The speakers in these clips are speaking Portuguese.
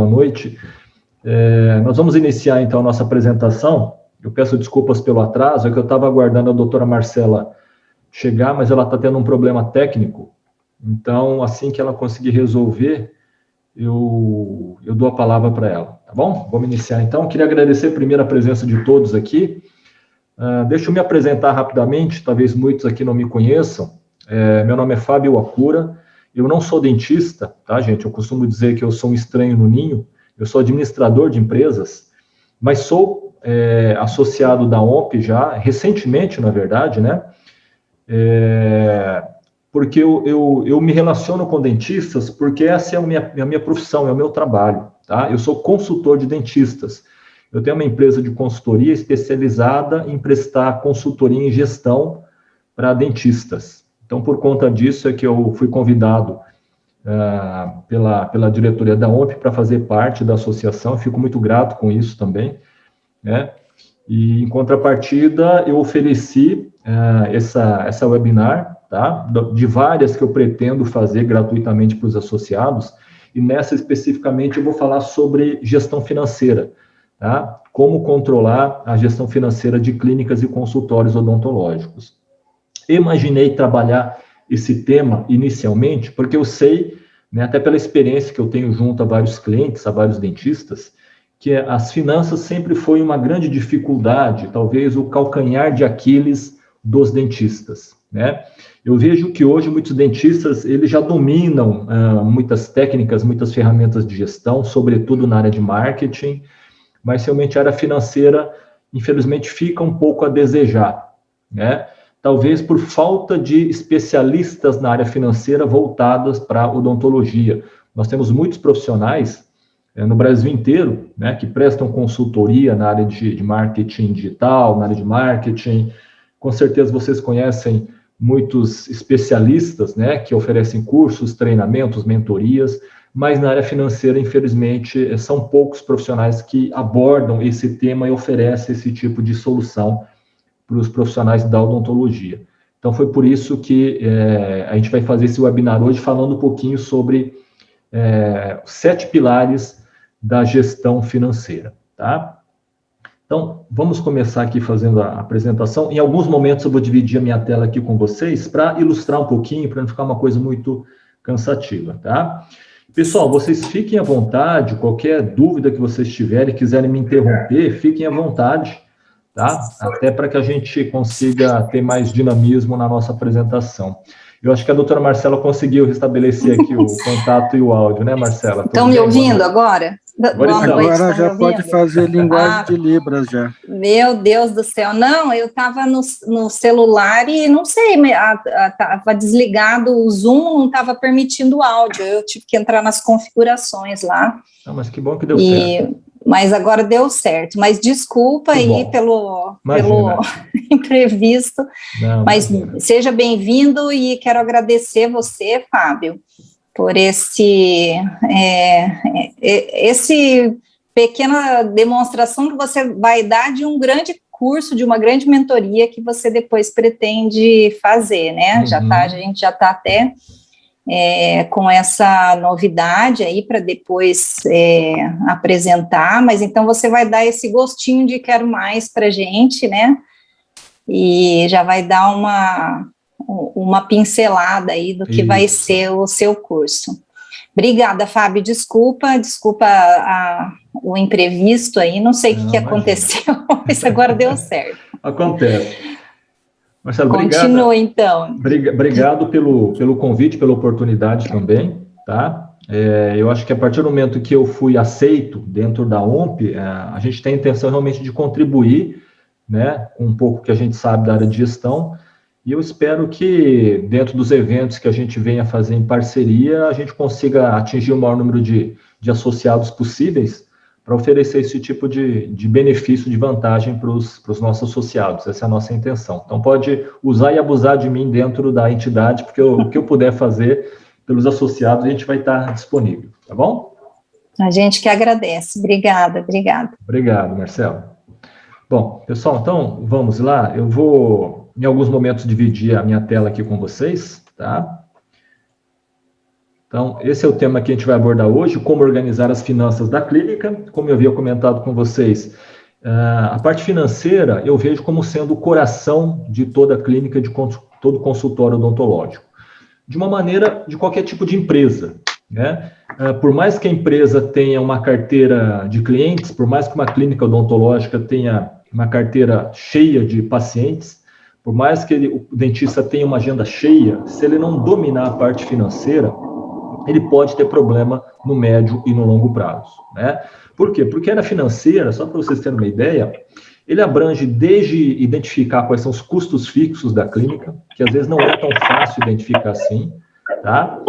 noite. Nós vamos iniciar, então, a nossa apresentação. Eu peço desculpas pelo atraso, é que eu estava aguardando a doutora Marcela chegar, mas ela está tendo um problema técnico. Então, assim que ela conseguir resolver, eu dou a palavra para ela, tá bom? Vamos iniciar, então. Queria agradecer primeiro a presença de todos aqui. Deixa eu me apresentar rapidamente, talvez muitos aqui não me conheçam. Meu nome é Fábio Akura, eu não sou dentista, tá, gente? Eu costumo dizer que eu sou um estranho no ninho, eu sou administrador de empresas, mas sou associado da OMP já, recentemente, na verdade, né? Porque eu me relaciono com dentistas, porque essa é a minha profissão, é o meu trabalho, tá? Eu sou consultor de dentistas. Eu tenho uma empresa de consultoria especializada em prestar consultoria em gestão para dentistas. Então, por conta disso é que eu fui convidado pela diretoria da OMP para fazer parte da associação. Eu fico muito grato com isso também, né? E, em contrapartida, eu ofereci essa webinar, tá? De várias que eu pretendo fazer gratuitamente para os associados, e nessa especificamente eu vou falar sobre gestão financeira, tá? Como controlar a gestão financeira de clínicas e consultórios odontológicos. Imaginei trabalhar esse tema inicialmente, porque eu sei, né, até pela experiência que eu tenho junto a vários clientes, a vários dentistas, que as finanças sempre foi uma grande dificuldade, talvez o calcanhar de Aquiles dos dentistas, né? Eu vejo que hoje muitos dentistas, eles já dominam muitas técnicas, muitas ferramentas de gestão, sobretudo na área de marketing, mas realmente a área financeira, infelizmente, fica um pouco a desejar, né? Talvez por falta de especialistas na área financeira voltadas para a odontologia. Nós temos muitos profissionais no Brasil inteiro, né, que prestam consultoria na área de marketing digital, na área de marketing. Com certeza vocês conhecem muitos especialistas, né, que oferecem cursos, treinamentos, mentorias, mas na área financeira, infelizmente, são poucos profissionais que abordam esse tema e oferecem esse tipo de solução para os profissionais da odontologia. Então, foi por isso que a gente vai fazer esse webinar hoje, falando um pouquinho sobre os 7 pilares da gestão financeira, tá? Então, vamos começar aqui fazendo a apresentação. Em alguns momentos eu vou dividir a minha tela aqui com vocês para ilustrar um pouquinho, para não ficar uma coisa muito cansativa, tá? Pessoal, vocês fiquem à vontade, qualquer dúvida que vocês tiverem, quiserem me interromper, fiquem à vontade, tá? Até para que a gente consiga ter mais dinamismo na nossa apresentação. Eu acho que a doutora Marcela conseguiu restabelecer aqui o contato e o áudio, né, Marcela? Estão me ouvindo agora? Agora já pode fazer linguagem de Libras já. Meu Deus do céu, não, eu estava no celular e não sei, estava desligado o Zoom, não estava permitindo o áudio, eu tive que entrar nas configurações lá. Não, mas que bom que deu certo. Mas agora deu certo, mas desculpa aí pelo imprevisto, mas seja bem-vindo e quero agradecer você, Fábio, por esse pequena demonstração que você vai dar de um grande curso, de uma grande mentoria que você depois pretende fazer, né? Uhum. A gente já está até com essa novidade aí para depois apresentar, mas então você vai dar esse gostinho de quero mais para a gente, né? E já vai dar uma pincelada aí do que vai ser o seu curso. Obrigada, Fábio, desculpa o imprevisto aí, não sei o que aconteceu, mas agora deu certo. Acontece. Marcelo, continua então. Obrigado pelo convite, pela oportunidade também, tá? Eu acho que a partir do momento que eu fui aceito dentro da OMP, a gente tem a intenção realmente de contribuir, né, um pouco que a gente sabe da área de gestão, e eu espero que dentro dos eventos que a gente venha fazer em parceria, a gente consiga atingir o maior número de associados possíveis para oferecer esse tipo de benefício, de vantagem para os nossos associados. Essa é a nossa intenção. Então, pode usar e abusar de mim dentro da entidade, porque o que eu puder fazer pelos associados, a gente vai estar disponível, tá bom? A gente que agradece. Obrigada. Obrigado, Marcelo. Bom, pessoal, então, vamos lá. Eu vou, em alguns momentos, dividir a minha tela aqui com vocês, tá? Então, esse é o tema que a gente vai abordar hoje, como organizar as finanças da clínica. Como eu havia comentado com vocês, a parte financeira eu vejo como sendo o coração de toda a clínica, de todo consultório odontológico. De uma maneira, de qualquer tipo de empresa, né? Por mais que a empresa tenha uma carteira de clientes, por mais que uma clínica odontológica tenha uma carteira cheia de pacientes, por mais que o dentista tenha uma agenda cheia, se ele não dominar a parte financeira, ele pode ter problema no médio e no longo prazo, né? Por quê? Porque a área financeira, só para vocês terem uma ideia, ele abrange desde identificar quais são os custos fixos da clínica, que às vezes não é tão fácil identificar assim, tá?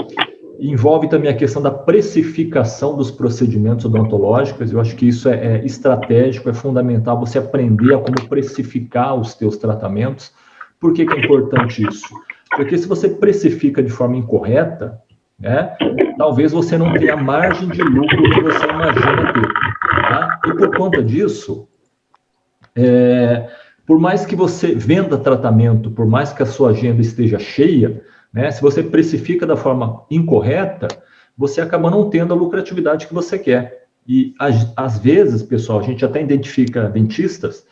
Envolve também a questão da precificação dos procedimentos odontológicos. Eu acho que isso é estratégico, é fundamental você aprender a como precificar os teus tratamentos. Por que é importante isso? Porque se você precifica de forma incorreta, né, talvez você não tenha a margem de lucro que você imagina ter, tá? E por conta disso, por mais que você venda tratamento, por mais que a sua agenda esteja cheia, né, se você precifica da forma incorreta, você acaba não tendo a lucratividade que você quer. E, às vezes, pessoal, a gente até identifica dentistas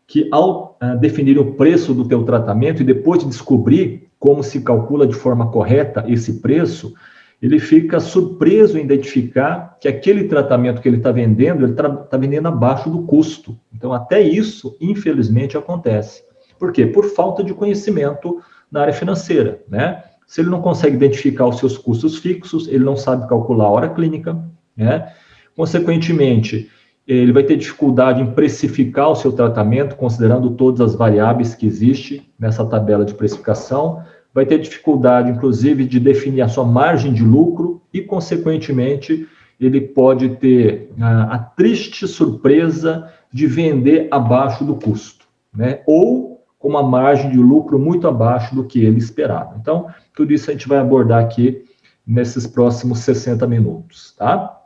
que, ao definir o preço do teu tratamento e depois de descobrir como se calcula de forma correta esse preço, ele fica surpreso em identificar que aquele tratamento que ele está vendendo, ele está vendendo abaixo do custo. Então, até isso, infelizmente, acontece. Por quê? Por falta de conhecimento na área financeira, né? Se ele não consegue identificar os seus custos fixos, ele não sabe calcular a hora clínica, né? Consequentemente, ele vai ter dificuldade em precificar o seu tratamento, considerando todas as variáveis que existem nessa tabela de precificação, vai ter dificuldade, inclusive, de definir a sua margem de lucro e, consequentemente, ele pode ter a triste surpresa de vender abaixo do custo, né? Ou com uma margem de lucro muito abaixo do que ele esperava. Então, tudo isso a gente vai abordar aqui nesses próximos 60 minutos, tá?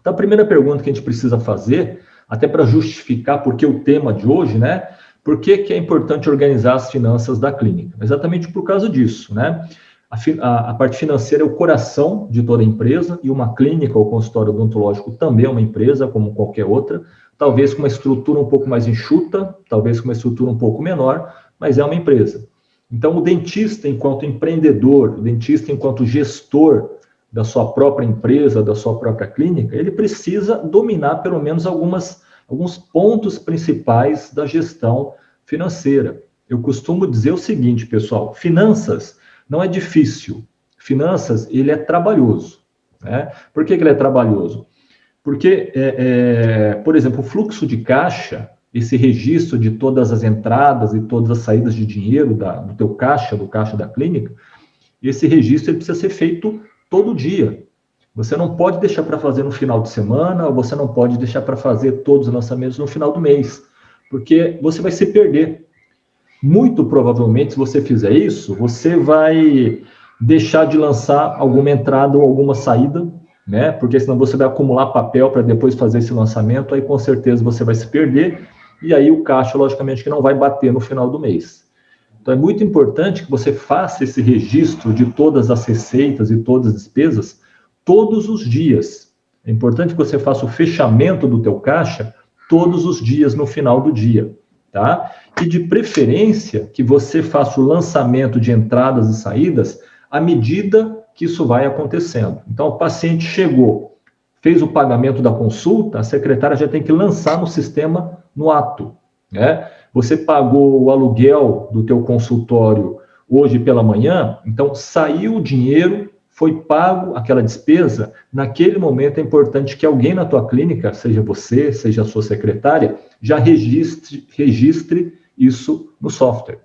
Então, a primeira pergunta que a gente precisa fazer, até para justificar por que o tema de hoje, né? Por que é importante organizar as finanças da clínica? Exatamente por causa disso, né? A parte financeira é o coração de toda empresa, e uma clínica ou consultório odontológico também é uma empresa, como qualquer outra, talvez com uma estrutura um pouco mais enxuta, talvez com uma estrutura um pouco menor, mas é uma empresa. Então, o dentista, enquanto empreendedor, o dentista, enquanto gestor da sua própria empresa, da sua própria clínica, ele precisa dominar pelo menos alguns pontos principais da gestão financeira. Eu costumo dizer o seguinte, pessoal, finanças não é difícil, finanças, ele é trabalhoso, né? Por que ele é trabalhoso? Porque, por exemplo, o fluxo de caixa, esse registro de todas as entradas e todas as saídas de dinheiro do teu caixa, do caixa da clínica, esse registro ele precisa ser feito todo dia. Você não pode deixar para fazer no final de semana, ou você não pode deixar para fazer todos os lançamentos no final do mês, porque você vai se perder. Muito provavelmente, se você fizer isso, você vai deixar de lançar alguma entrada ou alguma saída, né? Porque senão você vai acumular papel para depois fazer esse lançamento, aí com certeza você vai se perder, e aí o caixa, logicamente, que não vai bater no final do mês. Então, é muito importante que você faça esse registro de todas as receitas e todas as despesas todos os dias. É importante que você faça o fechamento do teu caixa todos os dias no final do dia, tá? E de preferência que você faça o lançamento de entradas e saídas à medida que isso vai acontecendo. Então, o paciente chegou, fez o pagamento da consulta, a secretária já tem que lançar no sistema no ato, né? Você pagou o aluguel do teu consultório hoje pela manhã, então saiu o dinheiro, foi pago aquela despesa, naquele momento é importante que alguém na tua clínica, seja você, seja a sua secretária, já registre isso no software.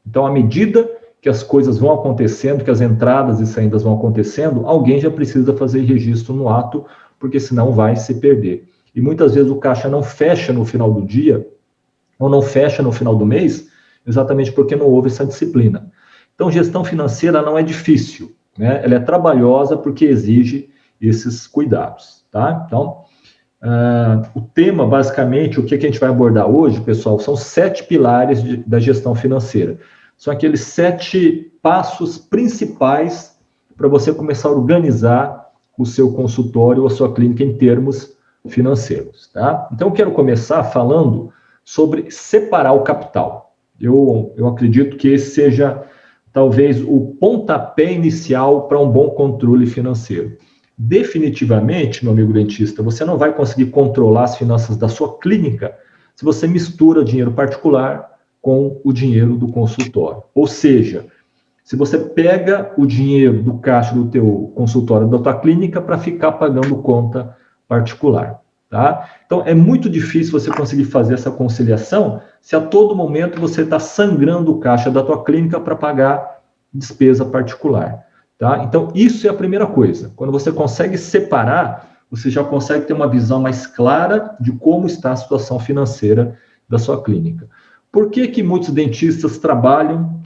Então, à medida que as coisas vão acontecendo, que as entradas e saídas vão acontecendo, alguém já precisa fazer registro no ato, porque senão vai se perder. E muitas vezes o caixa não fecha no final do dia, ou não fecha no final do mês, exatamente porque não houve essa disciplina. Então, gestão financeira não é difícil, né? Ela é trabalhosa porque exige esses cuidados, tá? Então, o tema, basicamente, o que a gente vai abordar hoje, pessoal, são 7 pilares da gestão financeira. São aqueles 7 passos principais para você começar a organizar o seu consultório ou a sua clínica em termos financeiros, tá? Então, eu quero começar falando sobre separar o capital. Eu acredito que esse seja, talvez, o pontapé inicial para um bom controle financeiro. Definitivamente, meu amigo dentista, você não vai conseguir controlar as finanças da sua clínica se você mistura dinheiro particular com o dinheiro do consultório. Ou seja, se você pega o dinheiro do caixa do teu consultório, da tua clínica, para ficar pagando conta particular, tá? Então, é muito difícil você conseguir fazer essa conciliação se a todo momento você está sangrando o caixa da tua clínica para pagar despesa particular, tá? Então, isso é a primeira coisa. Quando você consegue separar, você já consegue ter uma visão mais clara de como está a situação financeira da sua clínica. Por que muitos dentistas trabalham,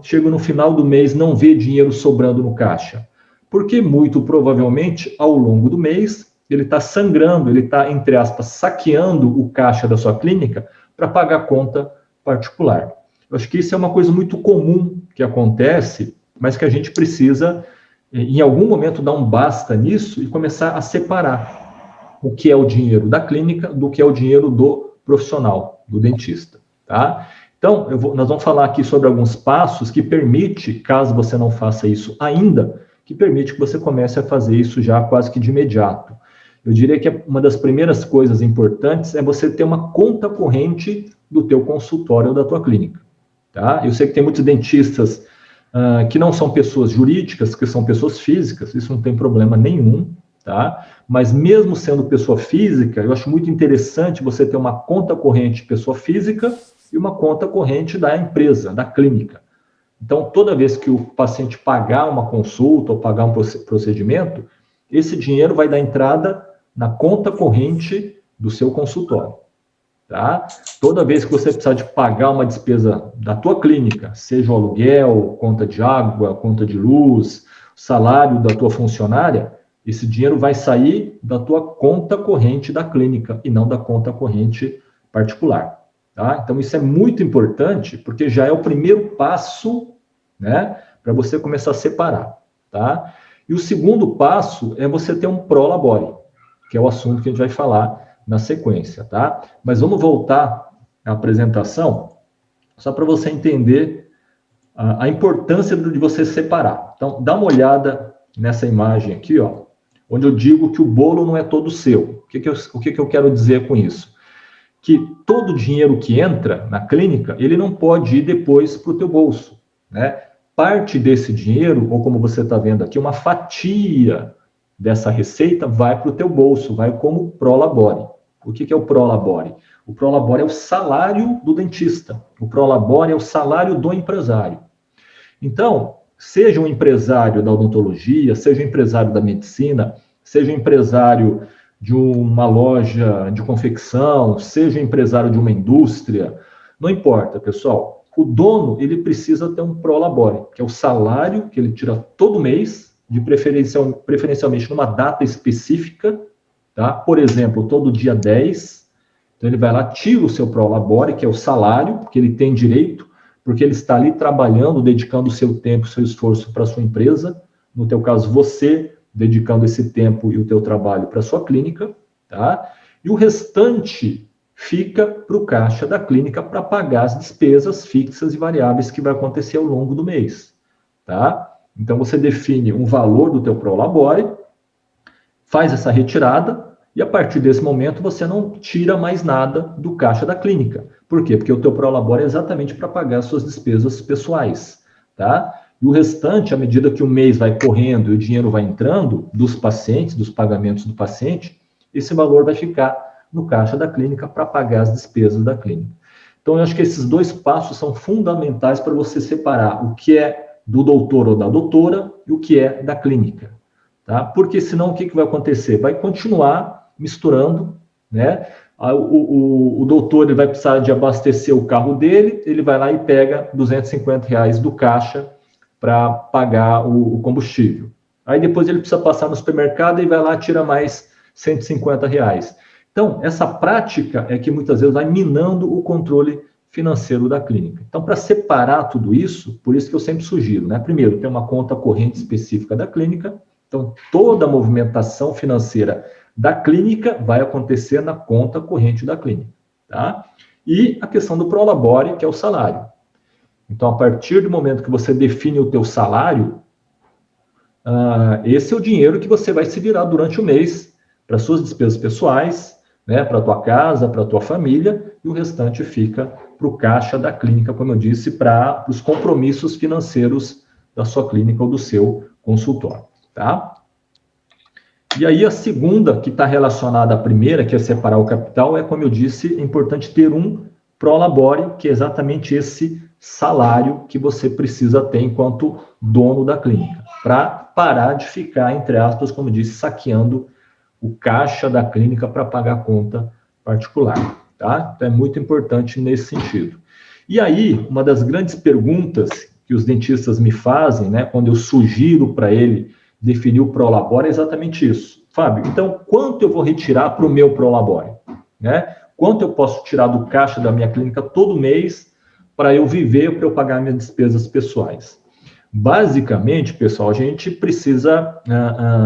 chegam no final do mês, não vê dinheiro sobrando no caixa? Porque, muito provavelmente, ao longo do mês, ele está sangrando, ele está, entre aspas, saqueando o caixa da sua clínica para pagar conta particular. Eu acho que isso é uma coisa muito comum que acontece, mas que a gente precisa, em algum momento, dar um basta nisso e começar a separar o que é o dinheiro da clínica do que é o dinheiro do profissional, do dentista. Tá? Então, nós vamos falar aqui sobre alguns passos que permite, caso você não faça isso ainda, que permite que você comece a fazer isso já quase que de imediato. Eu diria que uma das primeiras coisas importantes é você ter uma conta corrente do teu consultório ou da tua clínica. Tá? Eu sei que tem muitos dentistas que não são pessoas jurídicas, que são pessoas físicas, isso não tem problema nenhum, tá? Mas mesmo sendo pessoa física, eu acho muito interessante você ter uma conta corrente pessoa física e uma conta corrente da empresa, da clínica. Então, toda vez que o paciente pagar uma consulta ou pagar um procedimento, esse dinheiro vai dar entrada na conta corrente do seu consultório, tá? Toda vez que você precisar de pagar uma despesa da tua clínica, seja o aluguel, conta de água, conta de luz, salário da tua funcionária, esse dinheiro vai sair da tua conta corrente da clínica e não da conta corrente particular. Tá? Então, isso é muito importante, porque já é o primeiro passo, né, para você começar a separar. Tá? E o segundo passo é você ter um prolabore, que é o assunto que a gente vai falar na sequência. Tá? Mas vamos voltar à apresentação, só para você entender a importância de você separar. Então, dá uma olhada nessa imagem aqui, ó, onde eu digo que o bolo não é todo seu. O que eu quero dizer com isso? Que todo o dinheiro que entra na clínica, ele não pode ir depois para o teu bolso, né? Parte desse dinheiro, ou como você está vendo aqui, uma fatia dessa receita vai para o teu bolso, vai como prolabore. O que é o prolabore? O prolabore é o salário do dentista. O prolabore é o salário do empresário. Então, seja um empresário da odontologia, seja um empresário da medicina, seja um empresário de uma loja de confecção, seja um empresário de uma indústria, não importa, pessoal. O dono, ele precisa ter um prolabore, que é o salário que ele tira todo mês, preferencialmente numa data específica, tá? Por exemplo, todo dia 10, então ele vai lá, tira o seu prolabore, que é o salário que ele tem direito, porque ele está ali trabalhando, dedicando o seu tempo, o seu esforço para a sua empresa, no teu caso, você dedicando esse tempo e o teu trabalho para a sua clínica, tá? E o restante fica para o caixa da clínica para pagar as despesas fixas e variáveis que vai acontecer ao longo do mês, tá? Então, você define um valor do teu prolabore, faz essa retirada, e a partir desse momento você não tira mais nada do caixa da clínica. Por quê? Porque o teu prolabore é exatamente para pagar as suas despesas pessoais, tá? E o restante, à medida que o mês vai correndo e o dinheiro vai entrando dos pacientes, dos pagamentos do paciente, esse valor vai ficar no caixa da clínica para pagar as despesas da clínica. Então, eu acho que esses dois passos são fundamentais para você separar o que é do doutor ou da doutora e o que é da clínica, tá? Porque senão o que vai acontecer? Vai continuar misturando, né? O doutor ele vai precisar de abastecer o carro dele, ele vai lá e pega R$250 do caixa para pagar o combustível. Aí depois ele precisa passar no supermercado e vai lá e tira mais R$150. Então, essa prática é que muitas vezes vai minando o controle financeiro da clínica. Então, para separar tudo isso, por isso que eu sempre sugiro, né? Primeiro, ter uma conta corrente específica da clínica. Então, toda a movimentação financeira da clínica vai acontecer na conta corrente da clínica, tá? E a questão do prolabore, que é o salário. Então, a partir do momento que você define o teu salário, esse é o dinheiro que você vai se virar durante o mês para suas despesas pessoais, né, para a tua casa, para a tua família, e o restante fica para o caixa da clínica, como eu disse, para os compromissos financeiros da sua clínica ou do seu consultório, tá? E aí a segunda, que está relacionada à primeira, que é separar o capital, é, como eu disse, é importante ter um prolabore, que é exatamente esse salário que você precisa ter enquanto dono da clínica, para parar de ficar, entre aspas, como eu disse, saqueando o caixa da clínica para pagar a conta particular, tá? Então é muito importante nesse sentido. E aí, uma das grandes perguntas que os dentistas me fazem, né, quando eu sugiro para ele definir o prolabore, é exatamente isso. Fábio, então quanto eu vou retirar para o meu prolabore? Né? Quanto eu posso tirar do caixa da minha clínica todo mês para eu viver, para eu pagar minhas despesas pessoais? Basicamente, pessoal, a gente precisa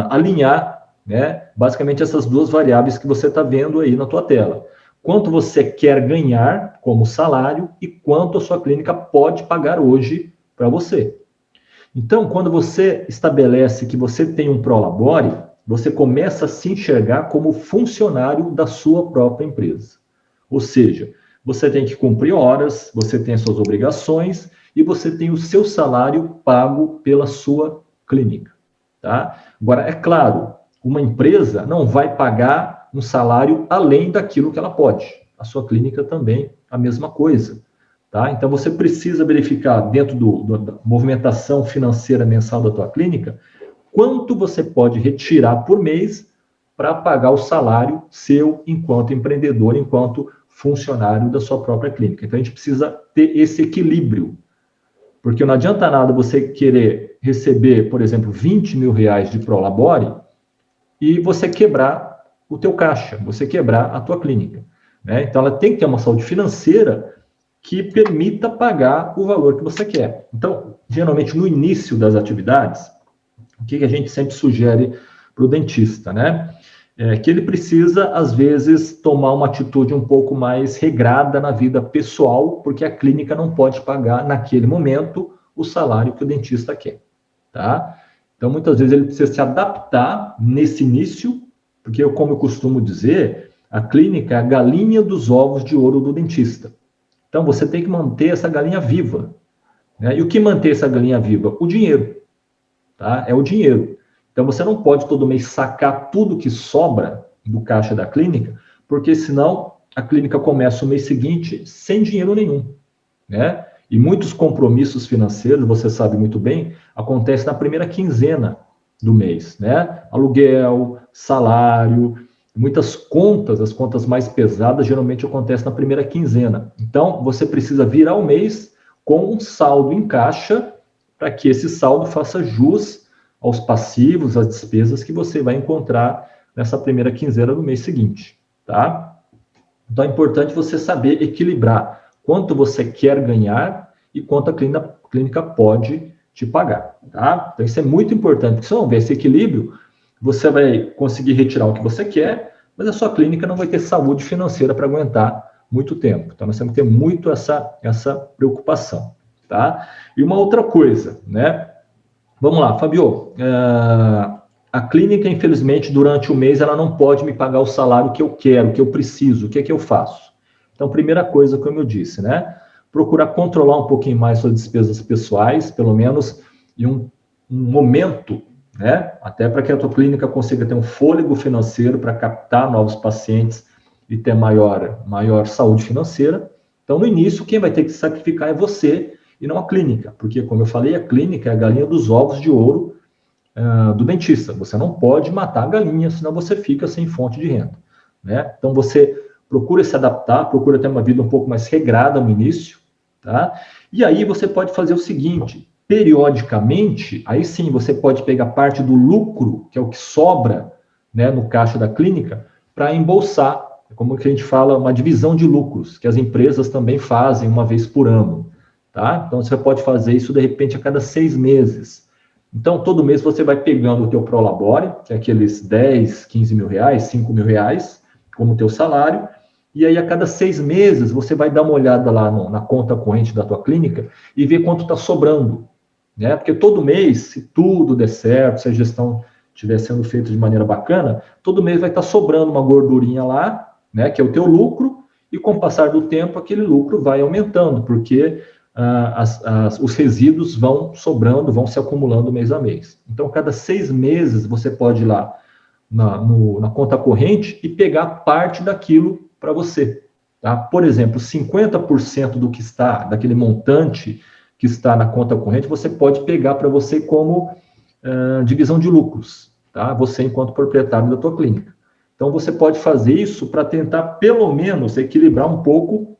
alinhar, né, basicamente essas duas variáveis que você está vendo aí na tua tela. Quanto você quer ganhar como salário e quanto a sua clínica pode pagar hoje para você. Então, quando você estabelece que você tem um prolabore, você começa a se enxergar como funcionário da sua própria empresa. Ou seja, você tem que cumprir horas, você tem as suas obrigações e você tem o seu salário pago pela sua clínica, tá? Agora, é claro, uma empresa não vai pagar um salário além daquilo que ela pode. A sua clínica também, a mesma coisa. Tá? Então, você precisa verificar dentro da movimentação financeira mensal da tua clínica, quanto você pode retirar por mês para pagar o salário seu enquanto empreendedor, enquanto funcionário da sua própria clínica. Então, a gente precisa ter esse equilíbrio, porque não adianta nada você querer receber, por exemplo, 20 mil reais de prolabore e você quebrar o teu caixa, você quebrar a tua clínica. Né? Então, ela tem que ter uma saúde financeira que permita pagar o valor que você quer. Então, geralmente, no início das atividades, o que a gente sempre sugere para o dentista, né? É que ele precisa, às vezes, tomar uma atitude um pouco mais regrada na vida pessoal, porque a clínica não pode pagar, naquele momento, o salário que o dentista quer, tá? Então, muitas vezes, ele precisa se adaptar nesse início, porque, como eu costumo dizer, a clínica é a galinha dos ovos de ouro do dentista. Então, você tem que manter essa galinha viva. Né? E o que mantém essa galinha viva? O dinheiro. Tá? É o dinheiro. Então, você não pode todo mês sacar tudo que sobra do caixa da clínica, porque senão a clínica começa o mês seguinte sem dinheiro nenhum. Né? E muitos compromissos financeiros, você sabe muito bem, acontecem na primeira quinzena do mês. Né? Aluguel, salário... Muitas contas, as contas mais pesadas, geralmente acontecem na primeira quinzena. Então, você precisa virar o mês com um saldo em caixa para que esse saldo faça jus aos passivos, às despesas que você vai encontrar nessa primeira quinzena do mês seguinte, tá? Então, é importante você saber equilibrar quanto você quer ganhar e quanto a clínica pode te pagar, tá? Então, isso é muito importante, porque se não houver esse equilíbrio, você vai conseguir retirar o que você quer, mas a sua clínica não vai ter saúde financeira para aguentar muito tempo. Então, nós temos que ter muito essa preocupação, tá? E uma outra coisa, né? Vamos lá, Fabio. A clínica, infelizmente, durante o mês, ela não pode me pagar o salário que eu quero, que eu preciso. O que é que eu faço? Então, primeira coisa, como eu disse, né? Procurar controlar um pouquinho mais suas despesas pessoais, pelo menos em um momento, né? Até para que a tua clínica consiga ter um fôlego financeiro para captar novos pacientes e ter maior saúde financeira. Então, no início, quem vai ter que sacrificar é você e não a clínica, porque, como eu falei, a clínica é a galinha dos ovos de ouro do dentista. Você não pode matar a galinha, senão você fica sem fonte de renda. Né? Então, você procura se adaptar, procura ter uma vida um pouco mais regrada no início, tá? E aí você pode fazer o seguinte: periodicamente, aí sim você pode pegar parte do lucro, que é o que sobra, né, no caixa da clínica, para embolsar É como que a gente fala, uma divisão de lucros, que as empresas também fazem uma vez por ano, tá? Então, você pode fazer isso, de repente, a cada 6 meses. Então, todo mês você vai pegando o teu Prolabore, que é aqueles 10, 15 mil reais, 5 mil reais, como teu salário, e aí a cada 6 meses você vai dar uma olhada lá na conta corrente da tua clínica e ver quanto está sobrando, né? Porque todo mês, se tudo der certo, se a gestão estiver sendo feita de maneira bacana, todo mês vai estar sobrando uma gordurinha lá, né? Que é o teu lucro, e com o passar do tempo aquele lucro vai aumentando, porque os resíduos vão sobrando, vão se acumulando mês a mês. Então, cada 6 meses você pode ir lá na conta corrente e pegar parte daquilo para você. Tá? Por exemplo, 50% do que está, daquele montante que está na conta corrente, você pode pegar para você como divisão de lucros, tá? Você enquanto proprietário da tua clínica. Então, você pode fazer isso para tentar, pelo menos, equilibrar um pouco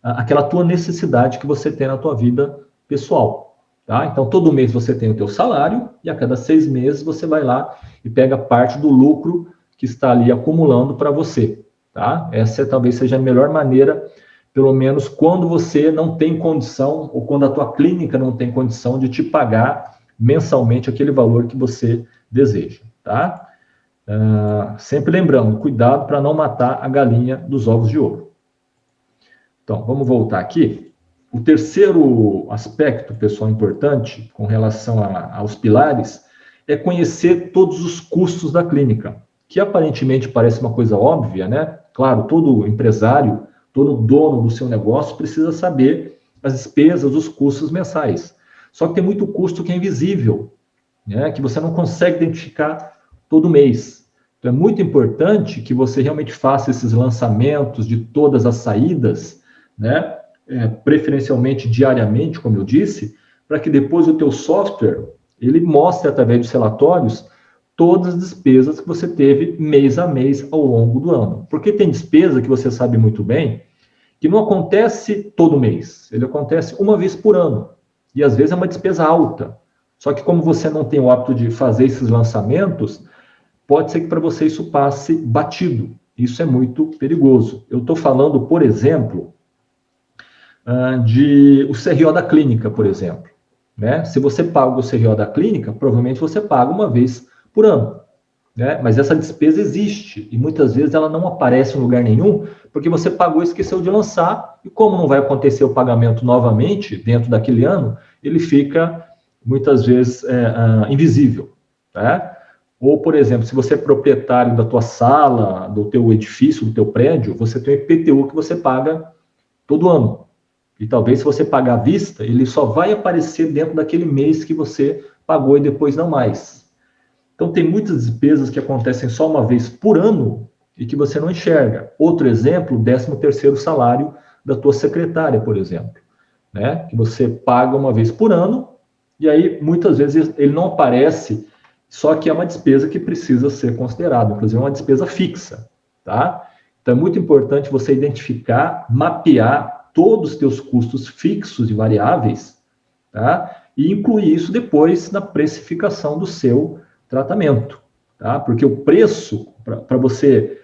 aquela tua necessidade que você tem na tua vida pessoal. Tá? Então, todo mês você tem o teu salário e a cada 6 meses você vai lá e pega parte do lucro que está ali acumulando para você. Tá? Essa talvez seja a melhor maneira, pelo menos quando você não tem condição, ou quando a tua clínica não tem condição de te pagar mensalmente aquele valor que você deseja. Tá? Sempre lembrando, cuidado para não matar a galinha dos ovos de ouro. Então, vamos voltar aqui. O terceiro aspecto, pessoal, importante com relação aos pilares é conhecer todos os custos da clínica, que aparentemente parece uma coisa óbvia, né? Claro, todo empresário, todo dono do seu negócio precisa saber as despesas, os custos mensais. Só que tem muito custo que é invisível, né? Que você não consegue identificar todo mês. Então, é muito importante que você realmente faça esses lançamentos de todas as saídas, né? Preferencialmente diariamente, como eu disse, para que depois o teu software, ele mostre através dos relatórios todas as despesas que você teve mês a mês ao longo do ano. Porque tem despesa que você sabe muito bem, que não acontece todo mês, ele acontece uma vez por ano, e às vezes é uma despesa alta. Só que como você não tem o hábito de fazer esses lançamentos, pode ser que para você isso passe batido. Isso é muito perigoso. Eu estou falando, por exemplo, de o CRO da clínica, por exemplo. Né? Se você paga o CRO da clínica, provavelmente você paga uma vez por ano. Né? Mas essa despesa existe, e muitas vezes ela não aparece em lugar nenhum, porque você pagou e esqueceu de lançar, e como não vai acontecer o pagamento novamente dentro daquele ano, ele fica, muitas vezes, invisível. Tá? Ou, por exemplo, se você é proprietário da tua sala, do teu edifício, do teu prédio, você tem o IPTU que você paga todo ano. E talvez, se você pagar à vista, ele só vai aparecer dentro daquele mês que você pagou e depois não mais. Então, tem muitas despesas que acontecem só uma vez por ano e que você não enxerga. Outro exemplo, o 13º salário da tua secretária, por exemplo. Né? Que você paga uma vez por ano e aí, muitas vezes, ele não aparece, só que é uma despesa que precisa ser considerada. Inclusive, é uma despesa fixa. Tá? Então, é muito importante você identificar, mapear todos os teus custos fixos e variáveis, tá? E incluir isso depois na precificação do seu tratamento, tá? Porque o preço, para você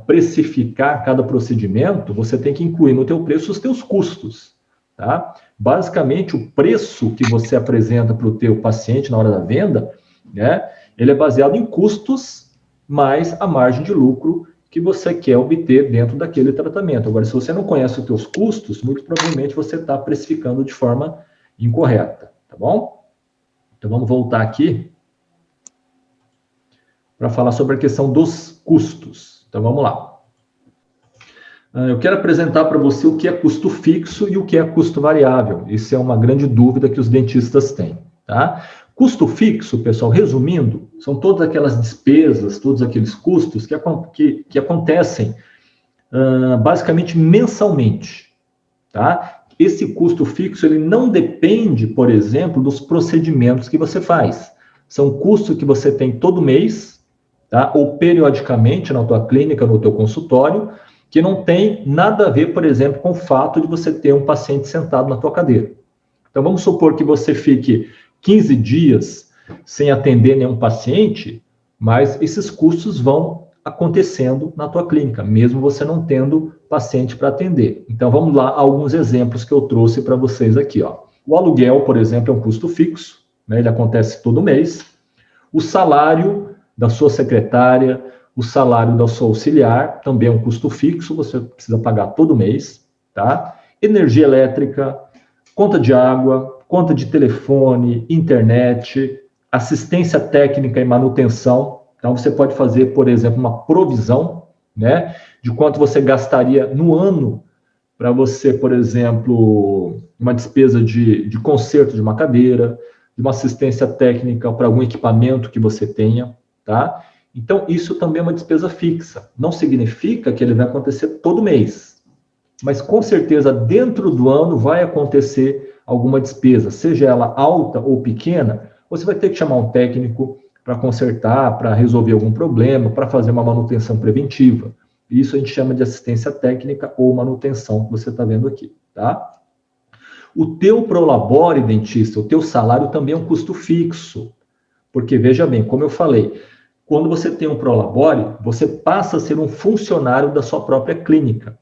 precificar cada procedimento, você tem que incluir no teu preço os teus custos, tá? Basicamente, o preço que você apresenta para o teu paciente na hora da venda, né? Ele é baseado em custos mais a margem de lucro que você quer obter dentro daquele tratamento. Agora, se você não conhece os teus custos, muito provavelmente você está precificando de forma incorreta, tá bom? Então, vamos voltar aqui para falar sobre a questão dos custos. Então, vamos lá. Eu quero apresentar para você o que é custo fixo e o que é custo variável. Isso é uma grande dúvida que os dentistas têm, tá? Custo fixo, pessoal, resumindo, são todas aquelas despesas, todos aqueles custos que acontecem basicamente mensalmente, tá? Esse custo fixo, ele não depende, por exemplo, dos procedimentos que você faz. São custos que você tem todo mês, tá? Ou periodicamente na tua clínica, no teu consultório, que não tem nada a ver, por exemplo, com o fato de você ter um paciente sentado na tua cadeira. Então, vamos supor que você fique 15 dias sem atender nenhum paciente, mas esses custos vão acontecendo na tua clínica, mesmo você não tendo paciente para atender. Então, vamos lá, alguns exemplos que eu trouxe para vocês aqui, ó. O aluguel, por exemplo, é um custo fixo, né? Ele acontece todo mês. O salário da sua secretária, o salário da sua auxiliar, também é um custo fixo, você precisa pagar todo mês, tá? Energia elétrica, conta de água, conta de telefone, internet, assistência técnica e manutenção. Então, você pode fazer, por exemplo, uma provisão, né, de quanto você gastaria no ano para você, por exemplo, uma despesa de conserto de uma cadeira, de uma assistência técnica para algum equipamento que você tenha, tá? Então, isso também é uma despesa fixa. Não significa que ele vai acontecer todo mês, mas com certeza dentro do ano vai acontecer alguma despesa, seja ela alta ou pequena, você vai ter que chamar um técnico para consertar, para resolver algum problema, para fazer uma manutenção preventiva. Isso a gente chama de assistência técnica ou manutenção, que você está vendo aqui, tá? O teu prolabore, dentista, o teu salário também é um custo fixo, porque veja bem, como eu falei, quando você tem um prolabore, você passa a ser um funcionário da sua própria clínica.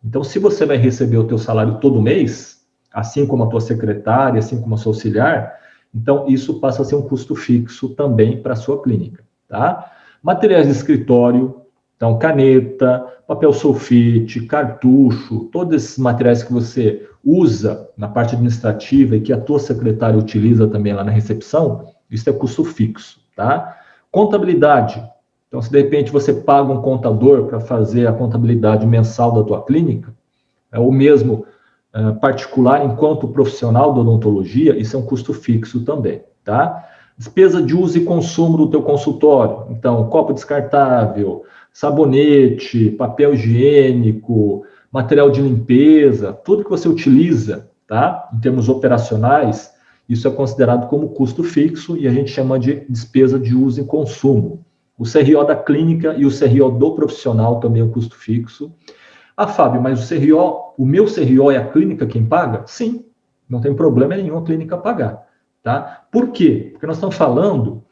Então, se você vai receber o teu salário todo mês, assim como a tua secretária, assim como a sua auxiliar, então isso passa a ser um custo fixo também para a sua clínica, tá? Materiais de escritório, então caneta, papel sulfite, cartucho, todos esses materiais que você usa na parte administrativa e que a tua secretária utiliza também lá na recepção, isso é custo fixo, tá? Contabilidade. Então, se de repente você paga um contador para fazer a contabilidade mensal da tua clínica, ou mesmo particular enquanto profissional da odontologia, isso é um custo fixo também, tá? Despesa de uso e consumo do teu consultório. Então, copo descartável, sabonete, papel higiênico, material de limpeza, tudo que você utiliza, tá? Em termos operacionais, isso é considerado como custo fixo e a gente chama de despesa de uso e consumo. O CRO da clínica e o CRO do profissional também é um custo fixo. Ah, Fábio, mas o meu CRO é a clínica quem paga? Sim, não tem problema nenhum a clínica pagar, tá? Por quê? Porque nós estamos falando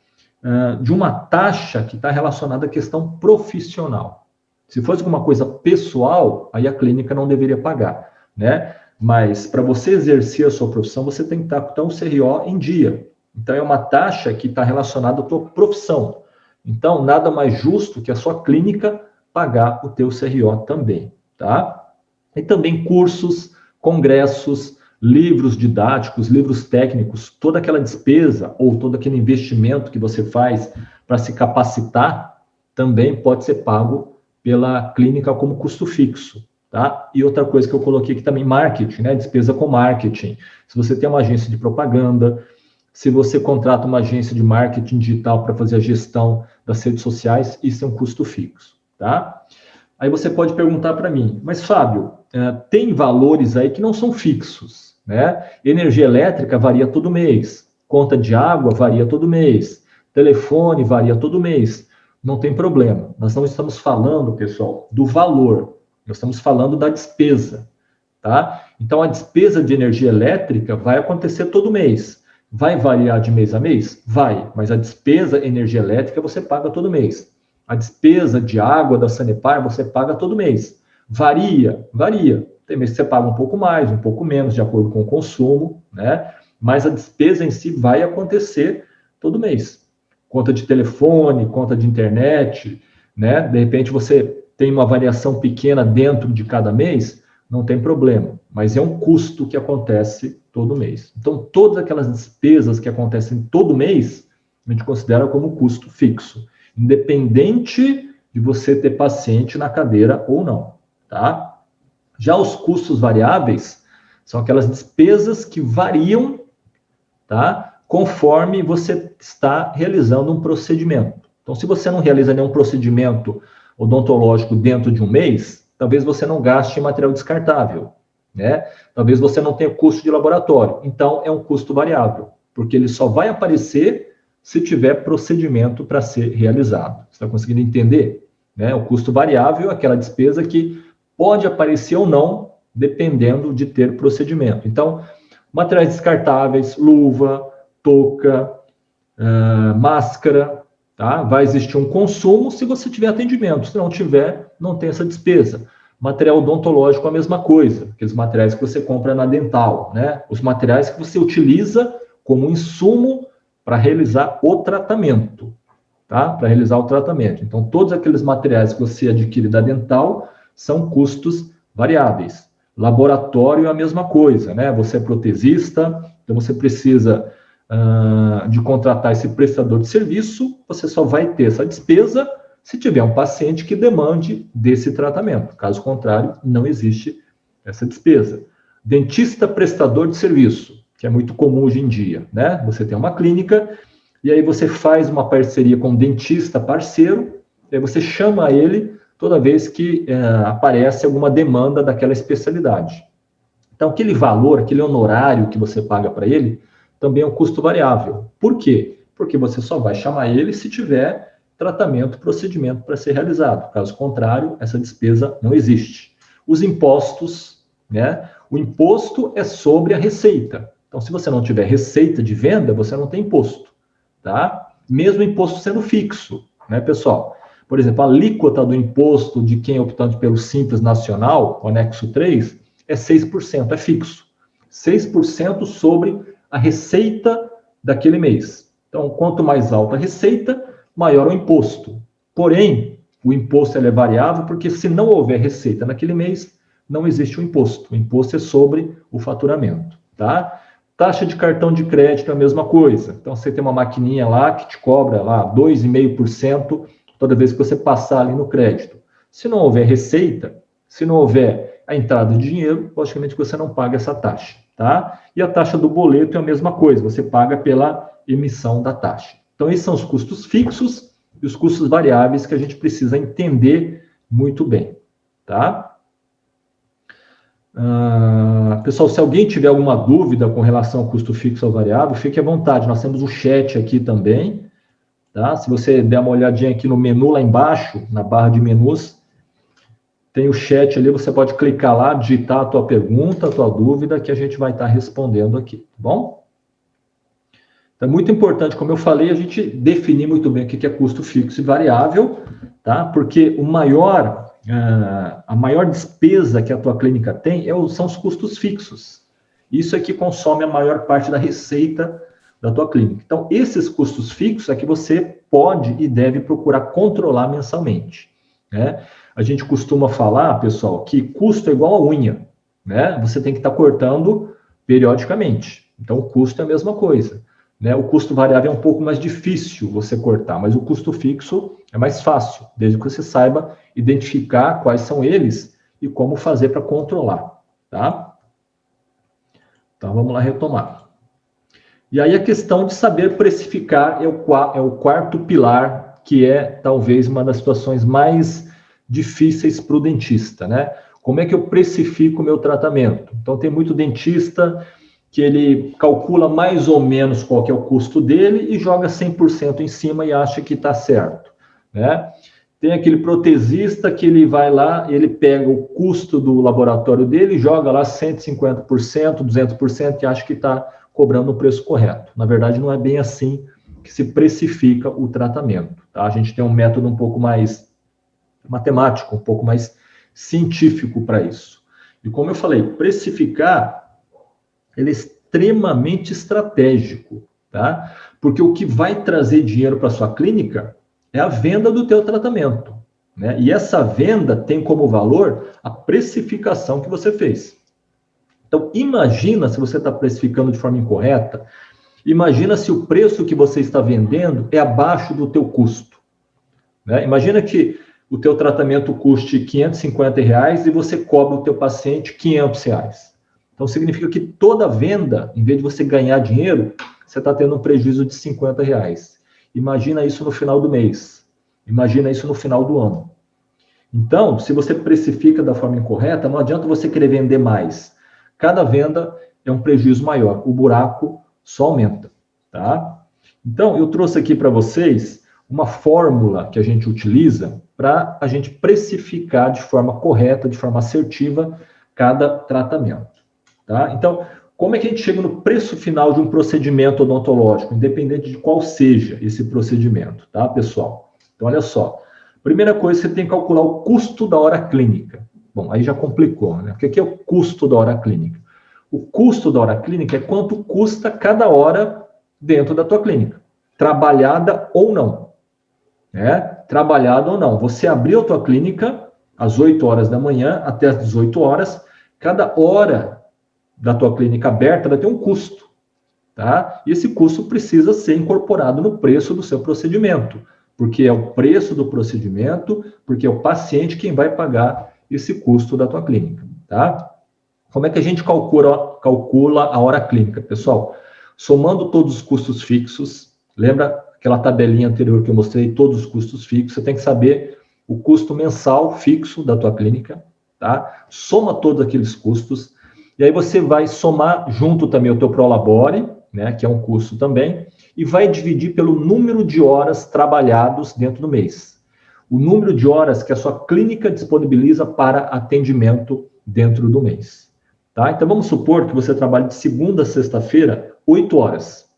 de uma taxa que está relacionada à questão profissional. Se fosse alguma coisa pessoal, aí a clínica não deveria pagar, né? Mas para você exercer a sua profissão, você tem que estar com o CRO em dia. Então, é uma taxa que está relacionada à tua profissão. Então, nada mais justo que a sua clínica pagar o teu CRO também, tá? E também cursos, congressos, livros didáticos, livros técnicos, toda aquela despesa ou todo aquele investimento que você faz para se capacitar, também pode ser pago pela clínica como custo fixo, tá? E outra coisa que eu coloquei aqui também, marketing, né? Despesa com marketing. Se você tem uma agência de propaganda, se você contrata uma agência de marketing digital para fazer a gestão das redes sociais, isso é um custo fixo, tá? Aí você pode perguntar para mim, mas Fábio, tem valores aí que não são fixos, né? Energia elétrica varia todo mês, conta de água varia todo mês, telefone varia todo mês, não tem problema. Nós não estamos falando, pessoal, do valor, nós estamos falando da despesa, tá? Então, a despesa de energia elétrica vai acontecer todo mês. Vai variar de mês a mês? Vai, mas a despesa energia elétrica você paga todo mês. A despesa de água da Sanepar você paga todo mês. Varia. Tem mês que você paga um pouco mais, um pouco menos, de acordo com o consumo, né? Mas a despesa em si vai acontecer todo mês. Conta de telefone, conta de internet, né? De repente você tem uma variação pequena dentro de cada mês, não tem problema, mas é um custo que acontece todo mês. Então, todas aquelas despesas que acontecem todo mês, a gente considera como custo fixo, independente de você ter paciente na cadeira ou não, tá? Já os custos variáveis são aquelas despesas que variam, tá? Conforme você está realizando um procedimento. Então, se você não realiza nenhum procedimento odontológico dentro de um mês, talvez você não gaste em material descartável, né? Talvez você não tenha custo de laboratório. Então, é um custo variável, porque ele só vai aparecer se tiver procedimento para ser realizado. Você está conseguindo entender? Né? O custo variável é aquela despesa que pode aparecer ou não, dependendo de ter procedimento. Então, materiais descartáveis, luva, touca, máscara, tá? Vai existir um consumo se você tiver atendimento. Se não tiver, não tem essa despesa. Material odontológico, a mesma coisa. Aqueles materiais que você compra na dental, né? Os materiais que você utiliza como insumo para realizar o tratamento, tá? Para realizar o tratamento. Então, todos aqueles materiais que você adquire da dental são custos variáveis. Laboratório é a mesma coisa, né? Você é protesista, então você precisa de contratar esse prestador de serviço, você só vai ter essa despesa se tiver um paciente que demande desse tratamento. Caso contrário, não existe essa despesa. Dentista prestador de serviço, que é muito comum hoje em dia, né? Você tem uma clínica e aí você faz uma parceria com um dentista parceiro, e aí você chama ele toda vez que aparece alguma demanda daquela especialidade. Então, aquele valor, aquele honorário que você paga para ele, também é um custo variável. Por quê? Porque você só vai chamar ele se tiver tratamento, procedimento para ser realizado. Caso contrário, essa despesa não existe. Os impostos, né? O imposto é sobre a receita. Então, se você não tiver receita de venda, você não tem imposto, tá? Mesmo imposto sendo fixo, né, pessoal? Por exemplo, a alíquota do imposto de quem é optante pelo Simples Nacional, o anexo 3, é 6%, é fixo. 6% sobre a receita daquele mês. Então, quanto mais alta a receita, maior o imposto. Porém, o imposto é variável porque se não houver receita naquele mês, não existe o imposto. O imposto é sobre o faturamento, tá? Taxa de cartão de crédito é a mesma coisa. Então, você tem uma maquininha lá que te cobra lá 2,5% toda vez que você passar ali no crédito. Se não houver receita, se não houver a entrada de dinheiro, logicamente você não paga essa taxa, tá? E a taxa do boleto é a mesma coisa, você paga pela emissão da taxa. Então, esses são os custos fixos e os custos variáveis que a gente precisa entender muito bem, tá? Pessoal, se alguém tiver alguma dúvida com relação ao custo fixo ou variável, fique à vontade, nós temos o chat aqui também, tá? Se você der uma olhadinha aqui no menu lá embaixo, na barra de menus, tem o chat ali, você pode clicar lá, digitar a tua pergunta, a tua dúvida, que a gente vai estar respondendo aqui, tá bom? Então, é muito importante, como eu falei, a gente definir muito bem o que é custo fixo e variável, tá? Porque a maior despesa que a tua clínica tem são os custos fixos. Isso é que consome a maior parte da receita da tua clínica. Então, esses custos fixos é que você pode e deve procurar controlar mensalmente, né? A gente costuma falar, pessoal, que custo é igual a unha, né? Você tem que estar cortando periodicamente. Então, o custo é a mesma coisa, né? O custo variável é um pouco mais difícil você cortar, mas o custo fixo é mais fácil, desde que você saiba identificar quais são eles e como fazer para controlar, tá? Então, vamos lá retomar. E aí a questão de saber precificar é o quarto pilar, que é talvez uma das situações mais difíceis para o dentista, né? Como é que eu precifico o meu tratamento? Então, tem muito dentista que ele calcula mais ou menos qual que é o custo dele e joga 100% em cima e acha que está certo, né? Tem aquele protesista que ele vai lá, ele pega o custo do laboratório dele, joga lá 150%, 200% e acha que está cobrando o preço correto. Na verdade, não é bem assim que se precifica o tratamento, tá? A gente tem um método um pouco mais matemático, um pouco mais científico para isso. E como eu falei, precificar, ele é extremamente estratégico, tá? Porque o que vai trazer dinheiro para sua clínica é a venda do teu tratamento, né? E essa venda tem como valor a precificação que você fez. Então, imagina se você está precificando de forma incorreta, imagina se o preço que você está vendendo é abaixo do teu custo, né? Imagina que o teu tratamento custe R$550 e você cobra o teu paciente R$500. Então, significa que toda venda, em vez de você ganhar dinheiro, você está tendo um prejuízo de R$50. Imagina isso no final do mês. Imagina isso no final do ano. Então, se você precifica da forma incorreta, não adianta você querer vender mais. Cada venda é um prejuízo maior. O buraco só aumenta, tá? Então, eu trouxe aqui para vocês uma fórmula que a gente utiliza para a gente precificar de forma correta, de forma assertiva, cada tratamento, tá? Então, como é que a gente chega no preço final de um procedimento odontológico, independente de qual seja esse procedimento, tá, pessoal? Então, olha só. Primeira coisa, você tem que calcular o custo da hora clínica. Bom, aí já complicou, né? O que é o custo da hora clínica? O custo da hora clínica é quanto custa cada hora dentro da tua clínica, trabalhada ou não, né? Trabalhada ou não. Você abriu a tua clínica às 8 horas da manhã até às 18 horas, cada hora da tua clínica aberta vai ter um custo, tá? E esse custo precisa ser incorporado no preço do seu procedimento, porque é o preço do procedimento, porque é o paciente quem vai pagar esse custo da tua clínica, tá? Como é que a gente calcula a hora clínica, pessoal? Somando todos os custos fixos, lembra aquela tabelinha anterior que eu mostrei, todos os custos fixos, você tem que saber o custo mensal fixo da tua clínica, tá? Soma todos aqueles custos, e aí você vai somar junto também o teu Prolabore, né, que é um custo também, e vai dividir pelo número de horas trabalhados dentro do mês. O número de horas que a sua clínica disponibiliza para atendimento dentro do mês. Tá? Então, vamos supor que você trabalhe de segunda a sexta-feira, 8 horas,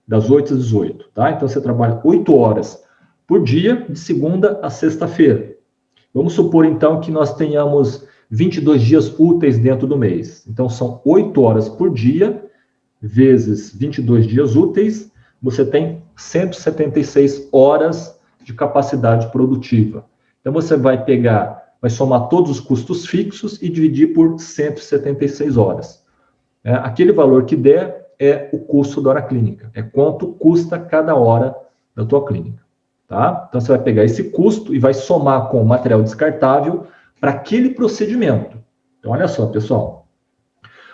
das 8 às 18. Tá? Então, você trabalha 8 horas por dia, de segunda a sexta-feira. Vamos supor, então, que nós tenhamos 22 dias úteis dentro do mês. Então, são 8 horas por dia, vezes 22 dias úteis, você tem 176 horas de capacidade produtiva. Então, você vai somar todos os custos fixos e dividir por 176 horas. Aquele valor que der é o custo da hora clínica, é quanto custa cada hora da tua clínica. Tá? Então, você vai pegar esse custo e vai somar com o material descartável para aquele procedimento. Então, olha só, pessoal.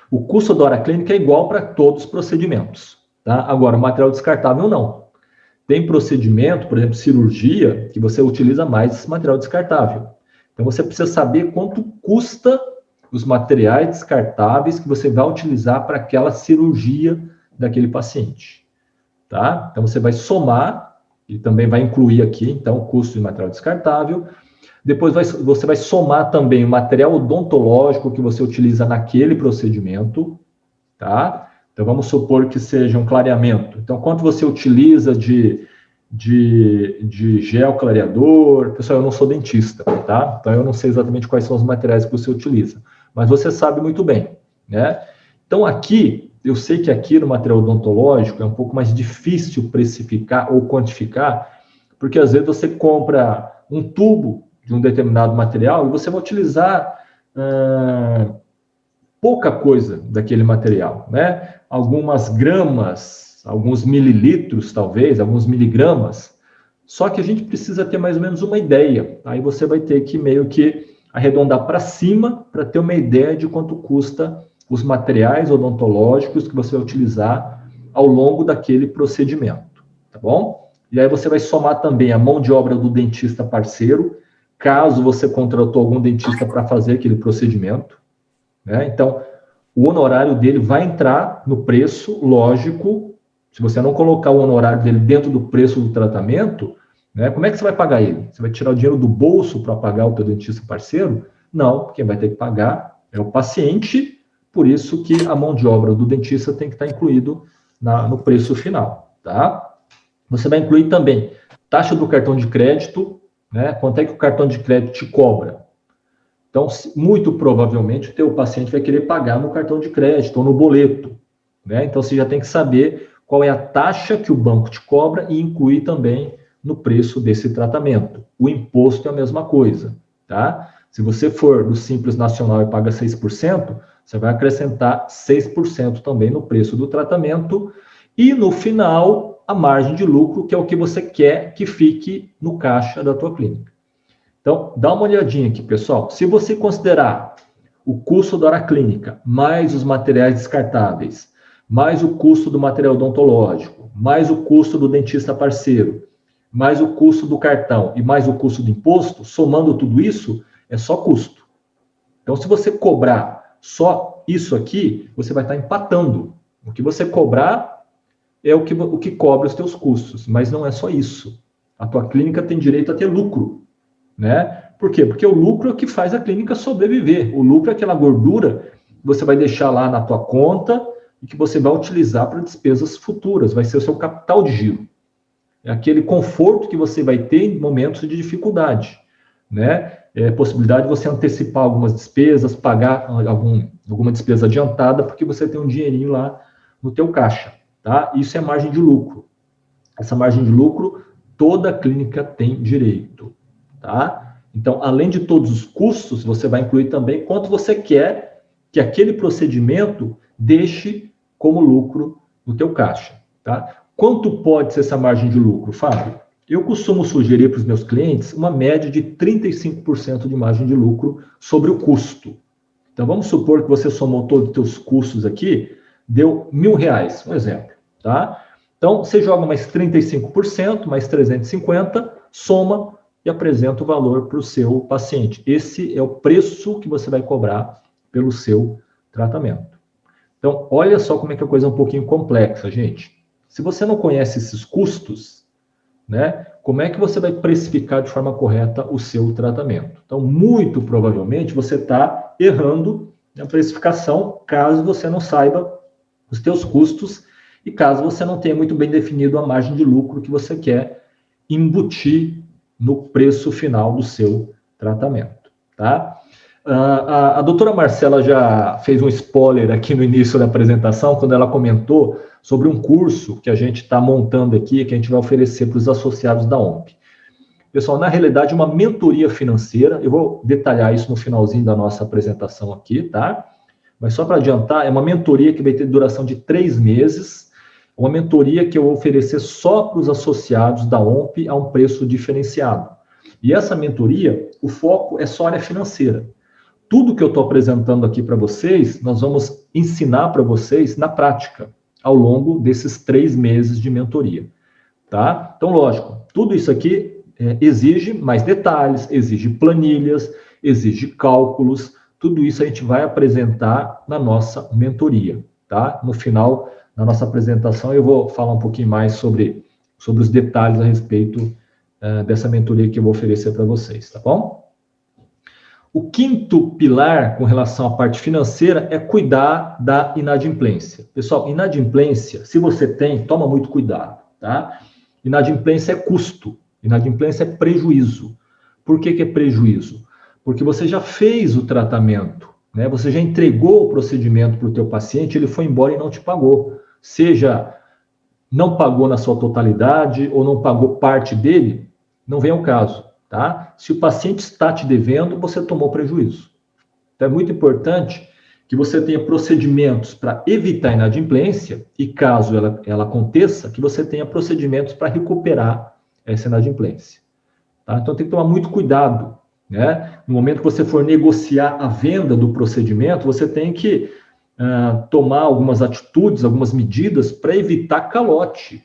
O custo da hora clínica é igual para todos os procedimentos. Tá? Agora, o material descartável não. Tem procedimento, por exemplo, cirurgia, que você utiliza mais esse material descartável. Então, você precisa saber quanto custa os materiais descartáveis que você vai utilizar para aquela cirurgia daquele paciente. Tá? Então, você vai somar, e também vai incluir aqui, então, o custo de material descartável. Depois, você vai somar também o material odontológico que você utiliza naquele procedimento. Tá? Então, vamos supor que seja um clareamento. Então, quanto você utiliza de gel clareador? Pessoal, eu não sou dentista, tá? Então, eu não sei exatamente quais são os materiais que você utiliza. Mas você sabe muito bem, né? Então, aqui, eu sei que aqui no material odontológico é um pouco mais difícil precificar ou quantificar, porque às vezes você compra um tubo de um determinado material e você vai utilizar pouca coisa daquele material, né? Algumas gramas, alguns mililitros, talvez, alguns miligramas. Só que a gente precisa ter mais ou menos uma ideia. Aí você vai ter que meio que arredondar para cima para ter uma ideia de quanto custa os materiais odontológicos que você vai utilizar ao longo daquele procedimento, tá bom? E aí você vai somar também a mão de obra do dentista parceiro, caso você contratou algum dentista para fazer aquele procedimento, né? Então, o honorário dele vai entrar no preço, lógico. Se você não colocar o honorário dele dentro do preço do tratamento, né, como é que você vai pagar ele? Você vai tirar o dinheiro do bolso para pagar o teu dentista parceiro? Não, quem vai ter que pagar é o paciente, por isso que a mão de obra do dentista tem que estar incluído no preço final, tá? Você vai incluir também taxa do cartão de crédito, né? Quanto é que o cartão de crédito te cobra? Então, muito provavelmente, o teu paciente vai querer pagar no cartão de crédito ou no boleto, né? Então, você já tem que saber qual é a taxa que o banco te cobra e incluir também no preço desse tratamento. O imposto é a mesma coisa, tá? Se você for do Simples Nacional e paga 6%, você vai acrescentar 6% também no preço do tratamento e, no final, a margem de lucro, que é o que você quer que fique no caixa da tua clínica. Então, dá uma olhadinha aqui, pessoal. Se você considerar o custo da hora clínica, mais os materiais descartáveis, mais o custo do material odontológico, mais o custo do dentista parceiro, mais o custo do cartão e mais o custo do imposto, somando tudo isso, é só custo. Então, se você cobrar só isso aqui, você vai estar empatando. O que você cobrar é o que cobra os teus custos, mas não é só isso. A tua clínica tem direito a ter lucro, né? Por quê? Porque o lucro é o que faz a clínica sobreviver. O lucro é aquela gordura que você vai deixar lá na tua conta, e que você vai utilizar para despesas futuras, vai ser o seu capital de giro. É aquele conforto que você vai ter em momentos de dificuldade, né? Possibilidade de você antecipar algumas despesas, pagar alguma despesa adiantada, porque você tem um dinheirinho lá no teu caixa, tá? Isso é margem de lucro. Essa margem de lucro, toda clínica tem direito, tá? Então, além de todos os custos, você vai incluir também quanto você quer que aquele procedimento deixe como lucro no teu caixa, tá? Quanto pode ser essa margem de lucro, Fábio? Eu costumo sugerir para os meus clientes uma média de 35% de margem de lucro sobre o custo. Então, vamos supor que você somou todos os teus custos aqui, deu R$1.000, um exemplo, tá? Então, você joga mais 35%, mais 350, soma e apresenta o valor para o seu paciente. Esse é o preço que você vai cobrar pelo seu tratamento. Então, olha só como é que a coisa é um pouquinho complexa, gente. Se você não conhece esses custos, né, como é que você vai precificar de forma correta o seu tratamento? Então, muito provavelmente, você está errando na precificação, caso você não saiba os teus custos e caso você não tenha muito bem definido a margem de lucro que você quer embutir no preço final do seu tratamento, tá? A doutora Marcela já fez um spoiler aqui no início da apresentação, quando ela comentou sobre um curso que a gente está montando aqui, que a gente vai oferecer para os associados da OMP. Pessoal, na realidade, uma mentoria financeira, eu vou detalhar isso no finalzinho da nossa apresentação aqui, tá? Mas só para adiantar, é uma mentoria que vai ter duração de 3 meses, uma mentoria que eu vou oferecer só para os associados da OMP a um preço diferenciado. E essa mentoria, o foco é só área financeira. Tudo que eu estou apresentando aqui para vocês, nós vamos ensinar para vocês na prática, ao longo desses 3 meses de mentoria, tá? Então, lógico, tudo isso aqui exige mais detalhes, exige planilhas, exige cálculos, tudo isso a gente vai apresentar na nossa mentoria, tá? No final da nossa apresentação eu vou falar um pouquinho mais sobre os detalhes a respeito dessa mentoria que eu vou oferecer para vocês, tá bom? O quinto pilar com relação à parte financeira é cuidar da inadimplência. Pessoal, inadimplência, se você tem, toma muito cuidado, tá? Inadimplência é custo, inadimplência é prejuízo. Por que é prejuízo? Porque você já fez o tratamento, né? Você já entregou o procedimento para o teu paciente, ele foi embora e não te pagou. Seja não pagou na sua totalidade ou não pagou parte dele, não vem ao caso. Tá? Se o paciente está te devendo, você tomou prejuízo. Então, é muito importante que você tenha procedimentos para evitar a inadimplência e, caso ela aconteça, que você tenha procedimentos para recuperar essa inadimplência. Tá? Então, tem que tomar muito cuidado. Né? No momento que você for negociar a venda do procedimento, você tem que tomar algumas atitudes, algumas medidas para evitar calote.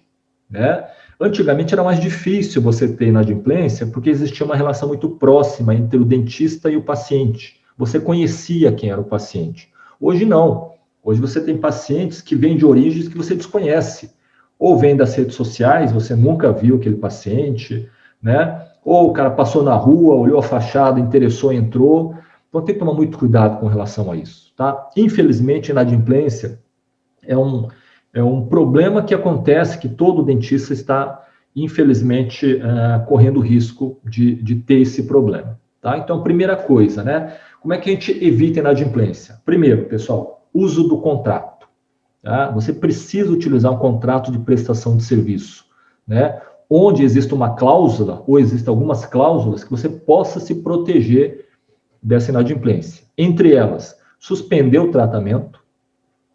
Né? Antigamente era mais difícil você ter inadimplência porque existia uma relação muito próxima entre o dentista e o paciente. Você conhecia quem era o paciente. Hoje não. Hoje você tem pacientes que vêm de origens que você desconhece. Ou vêm das redes sociais, você nunca viu aquele paciente, né? Ou o cara passou na rua, olhou a fachada, interessou, entrou. Então tem que tomar muito cuidado com relação a isso, tá? Infelizmente, a inadimplência é um problema que acontece, que todo dentista está, infelizmente, correndo risco de ter esse problema. Tá? Então, primeira coisa, né? Como é que a gente evita a inadimplência? Primeiro, pessoal, uso do contrato. Tá? Você precisa utilizar um contrato de prestação de serviço, né? Onde existe uma cláusula, ou existem algumas cláusulas, que você possa se proteger dessa inadimplência. Entre elas, suspender o tratamento.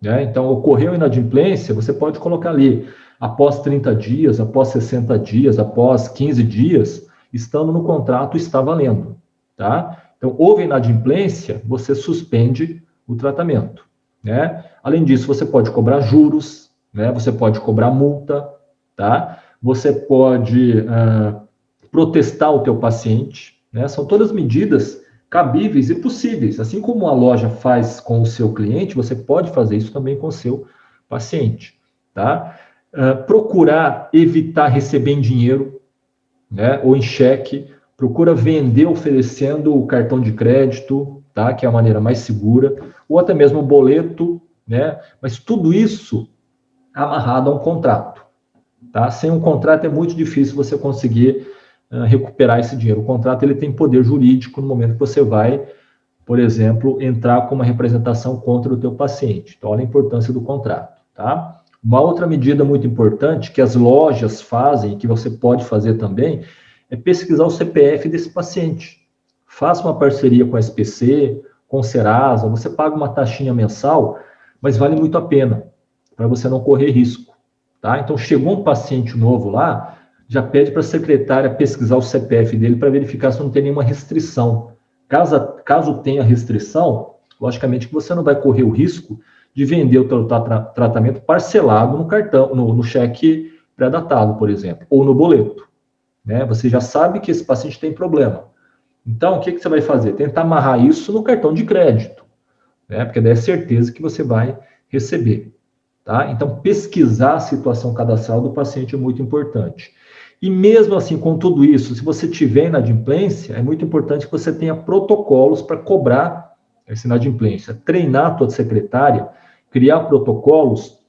Então, ocorreu inadimplência, você pode colocar ali, após 30 dias, após 60 dias, após 15 dias, estando no contrato, está valendo, tá? Então, houve inadimplência, você suspende o tratamento, né? Além disso, você pode cobrar juros, né? Você pode cobrar multa, tá? Você pode protestar o teu paciente, né? São todas medidas cabíveis e possíveis. Assim como a loja faz com o seu cliente, você pode fazer isso também com o seu paciente, tá? Procurar evitar receber em dinheiro, né, ou em cheque. Procura vender oferecendo o cartão de crédito, tá? Que é a maneira mais segura, ou até mesmo o boleto, né? Mas tudo isso amarrado a um contrato, tá? Sem um contrato é muito difícil você conseguir recuperar esse dinheiro. O contrato ele tem poder jurídico no momento que você vai, por exemplo, entrar com uma representação contra o teu paciente. Então, olha a importância do contrato, tá? Uma outra medida muito importante que as lojas fazem, que você pode fazer também, é pesquisar o CPF desse paciente. Faça uma parceria com a SPC, com o Serasa, você paga uma taxinha mensal, mas vale muito a pena, para você não correr risco, tá? Então, chegou um paciente novo lá, já pede para a secretária pesquisar o CPF dele para verificar se não tem nenhuma restrição. Caso tenha restrição, logicamente que você não vai correr o risco de vender o teu tratamento parcelado no cartão, no cheque pré-datado, por exemplo, ou no boleto, né? Você já sabe que esse paciente tem problema. Então, o que você vai fazer? Tentar amarrar isso no cartão de crédito, né? Porque daí é certeza que você vai receber, tá? Então, pesquisar a situação cadastral do paciente é muito importante. E mesmo assim, com tudo isso, se você tiver inadimplência, é muito importante que você tenha protocolos para cobrar essa inadimplência. Treinar a tua secretária, criar protocolos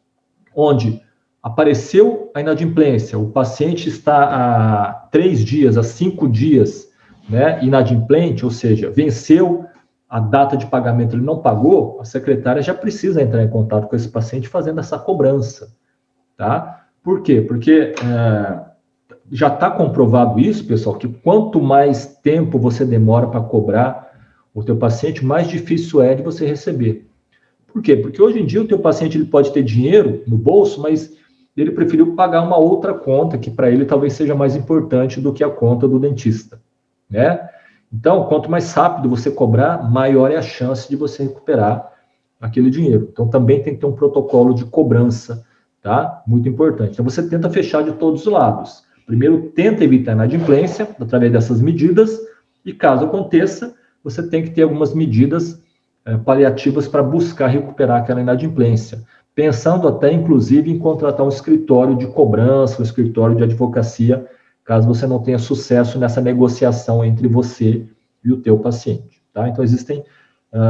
onde apareceu a inadimplência, o paciente está há 3 dias, há 5 dias, né, inadimplente, ou seja, venceu a data de pagamento, ele não pagou, a secretária já precisa entrar em contato com esse paciente fazendo essa cobrança, tá? Por quê? Porque já está comprovado isso, pessoal, que quanto mais tempo você demora para cobrar o teu paciente, mais difícil é de você receber. Por quê? Porque hoje em dia o teu paciente ele pode ter dinheiro no bolso, mas ele preferiu pagar uma outra conta que para ele talvez seja mais importante do que a conta do dentista, né? Então, quanto mais rápido você cobrar, maior é a chance de você recuperar aquele dinheiro. Então, também tem que ter um protocolo de cobrança, tá? Muito importante. Então, você tenta fechar de todos os lados. Primeiro, tenta evitar a inadimplência através dessas medidas e, caso aconteça, você tem que ter algumas medidas paliativas para buscar recuperar aquela inadimplência. Pensando até, inclusive, em contratar um escritório de cobrança, um escritório de advocacia, caso você não tenha sucesso nessa negociação entre você e o teu paciente, tá? Então, existem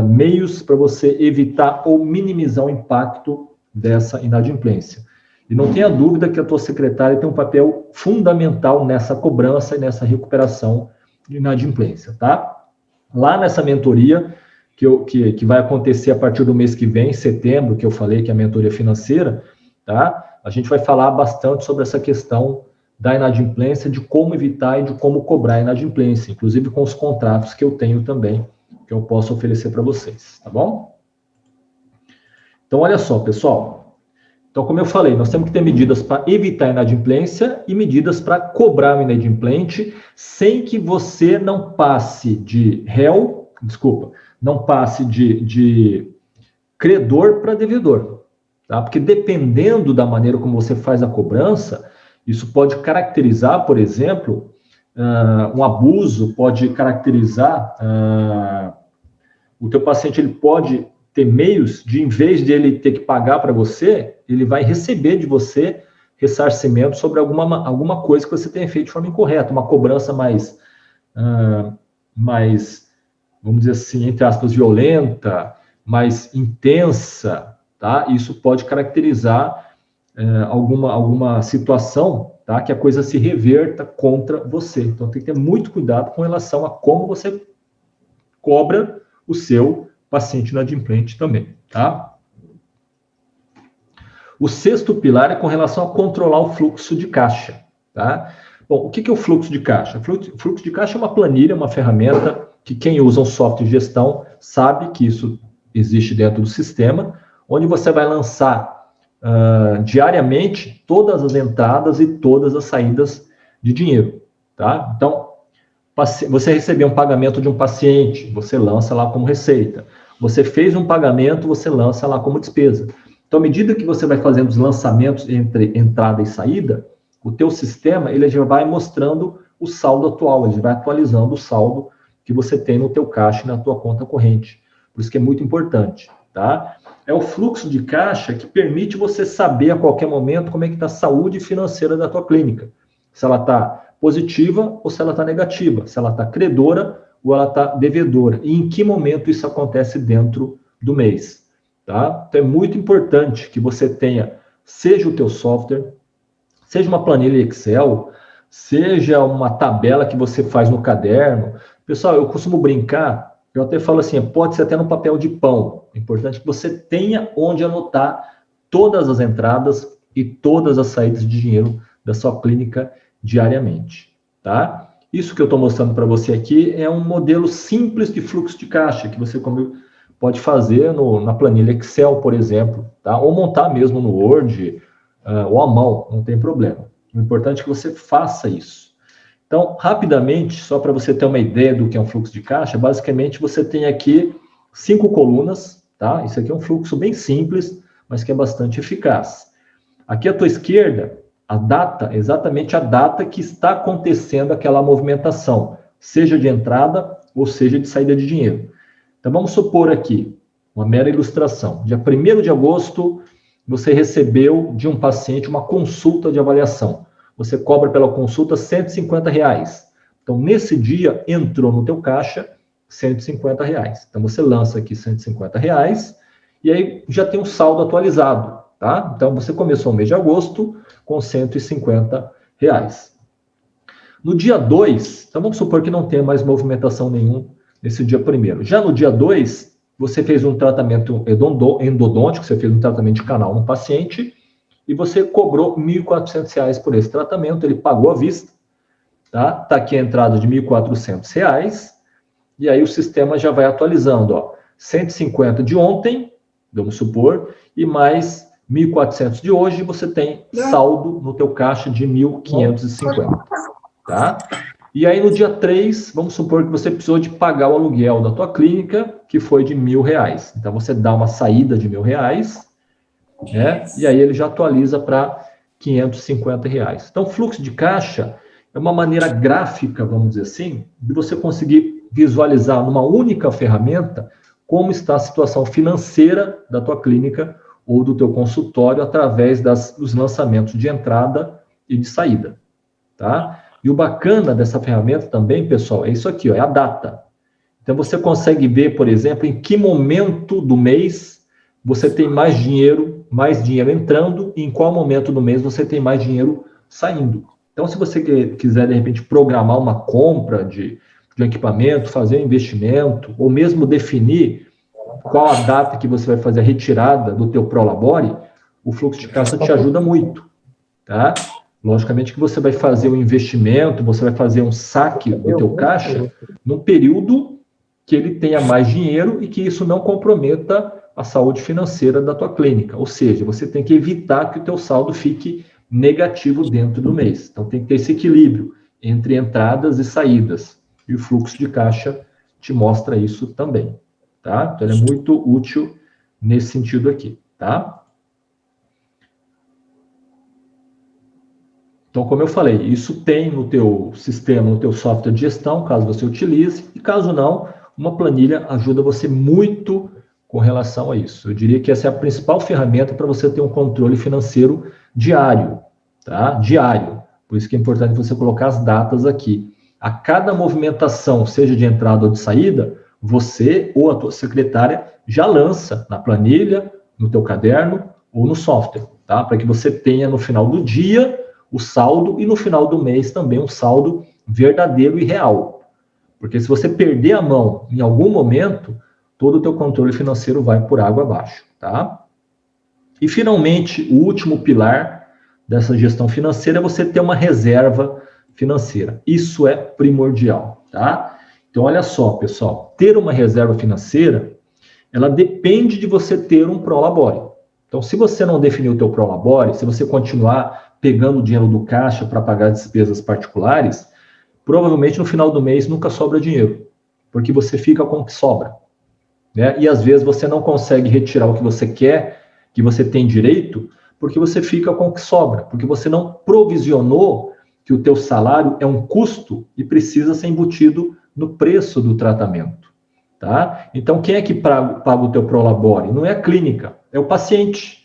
meios para você evitar ou minimizar o impacto dessa inadimplência. E não tenha dúvida que a tua secretária tem um papel fundamental nessa cobrança e nessa recuperação de inadimplência, tá? Lá nessa mentoria, que vai acontecer a partir do mês que vem, em setembro, que eu falei que é a mentoria financeira, tá? A gente vai falar bastante sobre essa questão da inadimplência, de como evitar e de como cobrar a inadimplência, inclusive com os contratos que eu tenho também, que eu posso oferecer para vocês, tá bom? Então, olha só, pessoal. Então, como eu falei, nós temos que ter medidas para evitar a inadimplência e medidas para cobrar o inadimplente sem que você não passe de não passe de credor para devedor, tá? Porque dependendo da maneira como você faz a cobrança, isso pode caracterizar, por exemplo, um abuso, pode caracterizar, o teu paciente ele pode ter meios de, em vez de ele ter que pagar para você, ele vai receber de você ressarcimento sobre alguma coisa que você tenha feito de forma incorreta, uma cobrança mais, vamos dizer assim, entre aspas, violenta, mais intensa, tá? Isso pode caracterizar alguma situação, tá? Que a coisa se reverta contra você. Então, tem que ter muito cuidado com relação a como você cobra o seu paciente inadimplente também, tá? O sexto pilar é com relação a controlar o fluxo de caixa, tá? Bom, o que é o fluxo de caixa? O fluxo de caixa é uma planilha, uma ferramenta que quem usa um software de gestão sabe que isso existe dentro do sistema, onde você vai lançar diariamente todas as entradas e todas as saídas de dinheiro, tá? Então, você recebeu um pagamento de um paciente, você lança lá como receita. Você fez um pagamento, você lança lá como despesa. Então, à medida que você vai fazendo os lançamentos entre entrada e saída, o teu sistema ele já vai mostrando o saldo atual, ele vai atualizando o saldo que você tem no teu caixa e na tua conta corrente. Por isso que é muito importante, tá? É o fluxo de caixa que permite você saber a qualquer momento como é que está a saúde financeira da tua clínica. Se ela está positiva ou se ela está negativa, se ela está credora ou ela está devedora, e em que momento isso acontece dentro do mês. tá? Então é muito importante que você tenha, seja o teu software, seja uma planilha Excel, seja uma tabela que você faz no caderno. Pessoal, eu costumo brincar, eu até falo assim, pode ser até no papel de pão. É importante que você tenha onde anotar todas as entradas e todas as saídas de dinheiro da sua clínica diariamente, tá? Isso que eu estou mostrando para você aqui é um modelo simples de fluxo de caixa, que você pode fazer na planilha Excel, por exemplo, tá? Ou montar mesmo no Word, ou à mão, não tem problema. O importante é que você faça isso. Então, rapidamente, só para você ter uma ideia do que é um fluxo de caixa, basicamente você tem aqui 5 colunas, tá? Isso aqui é um fluxo bem simples, mas que é bastante eficaz. Aqui à tua esquerda, a data, exatamente a data que está acontecendo aquela movimentação, seja de entrada ou seja de saída de dinheiro. Então, vamos supor aqui, uma mera ilustração. Dia 1º de agosto, você recebeu de um paciente uma consulta de avaliação. Você cobra pela consulta R$150. Então, nesse dia, entrou no teu caixa R$150. Então, você lança aqui R$150 e aí já tem um saldo atualizado, tá? Então, você começou o mês de agosto com R$150. No dia 2, então vamos supor que não tenha mais movimentação nenhuma nesse dia 1º. Já no dia 2, você fez um tratamento endodôntico, você fez um tratamento de canal no paciente e você cobrou R$1.400 por esse tratamento, ele pagou à vista, tá? Tá aqui a entrada de R$1.400 e aí o sistema já vai atualizando, ó, 150 de ontem, vamos supor, e mais 1.400 de hoje, você tem saldo no teu caixa de 1.550, tá? E aí no dia 3, vamos supor que você precisou de pagar o aluguel da tua clínica, que foi de R$1.000. Então você dá uma saída de R$1.000, né? E aí ele já atualiza para R$550. Então fluxo de caixa é uma maneira gráfica, vamos dizer assim, de você conseguir visualizar numa única ferramenta como está a situação financeira da tua clínica ou do teu consultório através dos lançamentos de entrada e de saída, tá? E o bacana dessa ferramenta também, pessoal, é isso aqui, ó, é a data. Então, você consegue ver, por exemplo, em que momento do mês você tem mais dinheiro entrando e em qual momento do mês você tem mais dinheiro saindo. Então, se você quiser, de repente, programar uma compra de equipamento, fazer um investimento, ou mesmo definir qual a data que você vai fazer a retirada do teu Prolabore, o fluxo de caixa te ajuda muito, tá? Logicamente que você vai fazer um investimento, você vai fazer um saque do teu caixa num período que ele tenha mais dinheiro e que isso não comprometa a saúde financeira da tua clínica. Ou seja, você tem que evitar que o teu saldo fique negativo dentro do mês. Então tem que ter esse equilíbrio entre entradas e saídas. E o fluxo de caixa te mostra isso também, tá? Então ele é muito útil nesse sentido aqui, tá? Então, como eu falei, isso tem no teu sistema, no teu software de gestão, caso você utilize, e caso não, uma planilha ajuda você muito com relação a isso. Eu diria que essa é a principal ferramenta para você ter um controle financeiro diário, tá? Diário. Por isso que é importante você colocar as datas aqui. A cada movimentação, seja de entrada ou de saída, você ou a tua secretária já lança na planilha, no teu caderno ou no software, tá? Para que você tenha no final do dia o saldo e no final do mês também um saldo verdadeiro e real. Porque se você perder a mão em algum momento, todo o teu controle financeiro vai por água abaixo, tá? E finalmente, o último pilar dessa gestão financeira é você ter uma reserva financeira. Isso é primordial, tá? Então, olha só, pessoal, ter uma reserva financeira, ela depende de você ter um Prolabore. Então, se você não definir o teu Prolabore, se você continuar pegando o dinheiro do caixa para pagar despesas particulares, provavelmente no final do mês nunca sobra dinheiro, porque você fica com o que sobra, né? E às vezes você não consegue retirar o que você quer, que você tem direito, porque você fica com o que sobra, porque você não provisionou que o teu salário é um custo e precisa ser embutido no preço do tratamento, tá? Então, quem é que paga o teu Prolabore? Não é a clínica, é o paciente.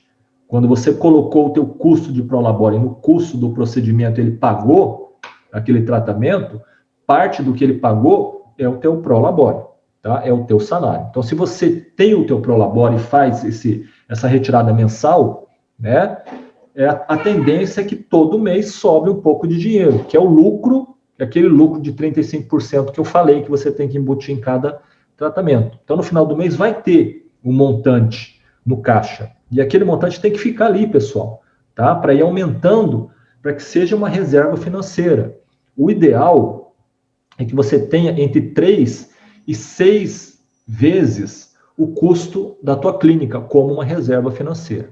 Quando você colocou o teu custo de Prolabore no custo do procedimento, ele pagou aquele tratamento, parte do que ele pagou é o teu Prolabore, tá? É o teu salário. Então, se você tem o teu Prolabore e faz essa retirada mensal, né, a tendência é que todo mês sobre um pouco de dinheiro, que é o lucro, aquele lucro de 35% que eu falei que você tem que embutir em cada tratamento. Então, no final do mês vai ter um montante no caixa. E aquele montante tem que ficar ali, pessoal, tá? Para ir aumentando, para que seja uma reserva financeira. O ideal é que você tenha entre 3 e 6 vezes o custo da tua clínica como uma reserva financeira.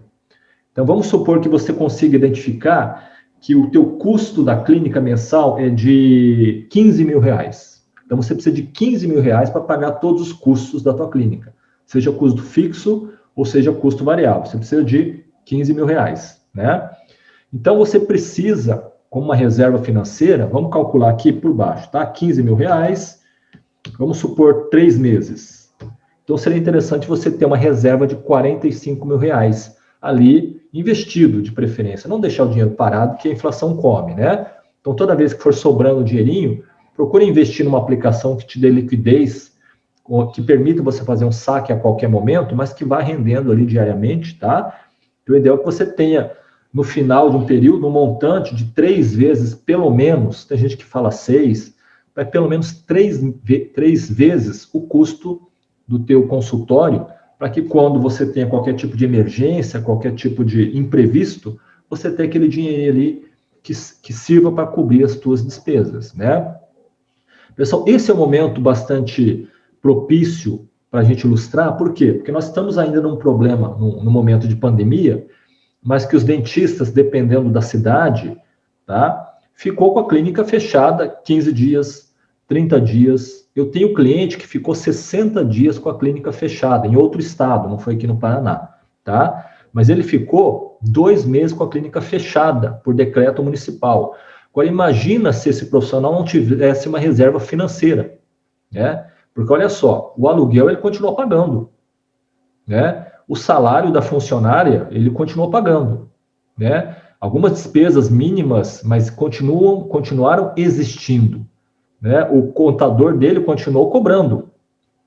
Então, vamos supor que você consiga identificar que o teu custo da clínica mensal é de 15 mil reais. Então, você precisa de 15 mil reais para pagar todos os custos da tua clínica, seja custo fixo ou seja custo variável. Você precisa de 15 mil reais, né? Então, você precisa, como uma reserva financeira, vamos calcular aqui por baixo, tá? 15 mil reais, vamos supor 3 meses. Então, seria interessante você ter uma reserva de 45 mil reais ali investido, de preferência. Não deixar o dinheiro parado, que a inflação come, né? Então, toda vez que for sobrando dinheirinho, procure investir numa aplicação que te dê liquidez, que permita você fazer um saque a qualquer momento, mas que vá rendendo ali diariamente, tá? Então, o ideal é que você tenha, no final de um período, um montante de 3 vezes, pelo menos, tem gente que fala 6, mas pelo menos 3 vezes o custo do teu consultório, para que quando você tenha qualquer tipo de emergência, qualquer tipo de imprevisto, você tenha aquele dinheiro ali que sirva para cobrir as tuas despesas, né? Pessoal, esse é um momento bastante propício para a gente ilustrar. Por quê? Porque nós estamos ainda num problema, no momento de pandemia, mas que os dentistas, dependendo da cidade, tá, ficou com a clínica fechada 15 dias, 30 dias. Eu tenho cliente que ficou 60 dias com a clínica fechada, em outro estado, não foi aqui no Paraná, tá? Mas ele ficou 2 meses com a clínica fechada, por decreto municipal. Agora, imagina se esse profissional não tivesse uma reserva financeira, né? Porque, olha só, o aluguel ele continuou pagando, né? O salário da funcionária, ele continuou pagando, né? Algumas despesas mínimas, mas continuaram existindo, né? O contador dele continuou cobrando,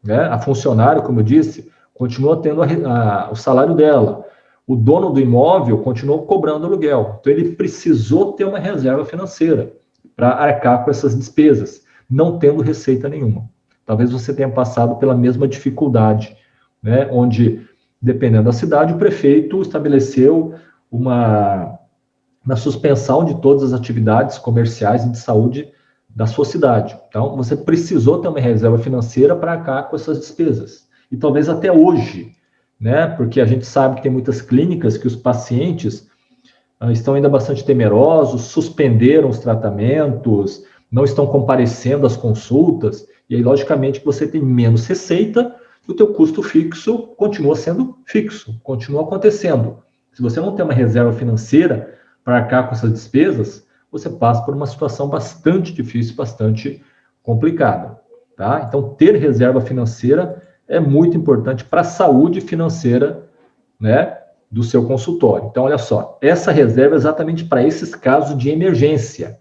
né? A funcionária, como eu disse, continua tendo o salário dela. O dono do imóvel continuou cobrando aluguel. Então, ele precisou ter uma reserva financeira para arcar com essas despesas, não tendo receita nenhuma. Talvez você tenha passado pela mesma dificuldade, né? Onde, dependendo da cidade, o prefeito estabeleceu uma suspensão de todas as atividades comerciais e de saúde da sua cidade. Então, você precisou ter uma reserva financeira para arcar com essas despesas. E talvez até hoje, né? Porque a gente sabe que tem muitas clínicas que os pacientes estão ainda bastante temerosos, suspenderam os tratamentos, não estão comparecendo às consultas, e aí, logicamente, que você tem menos receita, e o teu custo fixo continua sendo fixo, continua acontecendo. Se você não tem uma reserva financeira para arcar com essas despesas, você passa por uma situação bastante difícil, bastante complicada, tá? Então, ter reserva financeira é muito importante para a saúde financeira, né, do seu consultório. Então, olha só, essa reserva é exatamente para esses casos de emergência,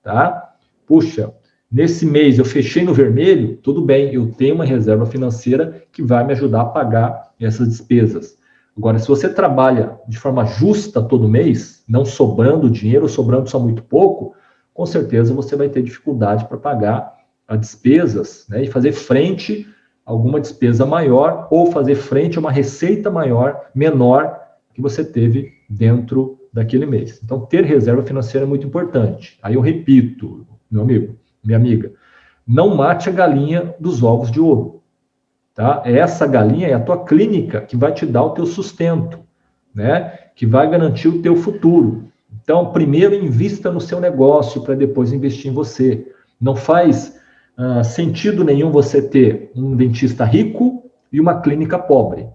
tá? Puxa, nesse mês eu fechei no vermelho, tudo bem, eu tenho uma reserva financeira que vai me ajudar a pagar essas despesas. Agora, se você trabalha de forma justa todo mês, não sobrando dinheiro, sobrando só muito pouco, com certeza você vai ter dificuldade para pagar as despesas, né, e fazer frente a alguma despesa maior ou fazer frente a uma receita menor que você teve dentro daquele mês. Então, ter reserva financeira é muito importante. Aí eu repito, meu amigo, minha amiga, não mate a galinha dos ovos de ouro, tá? Essa galinha é a tua clínica que vai te dar o teu sustento, né? Que vai garantir o teu futuro. Então, primeiro invista no seu negócio para depois investir em você. Não faz sentido nenhum você ter um dentista rico e uma clínica pobre.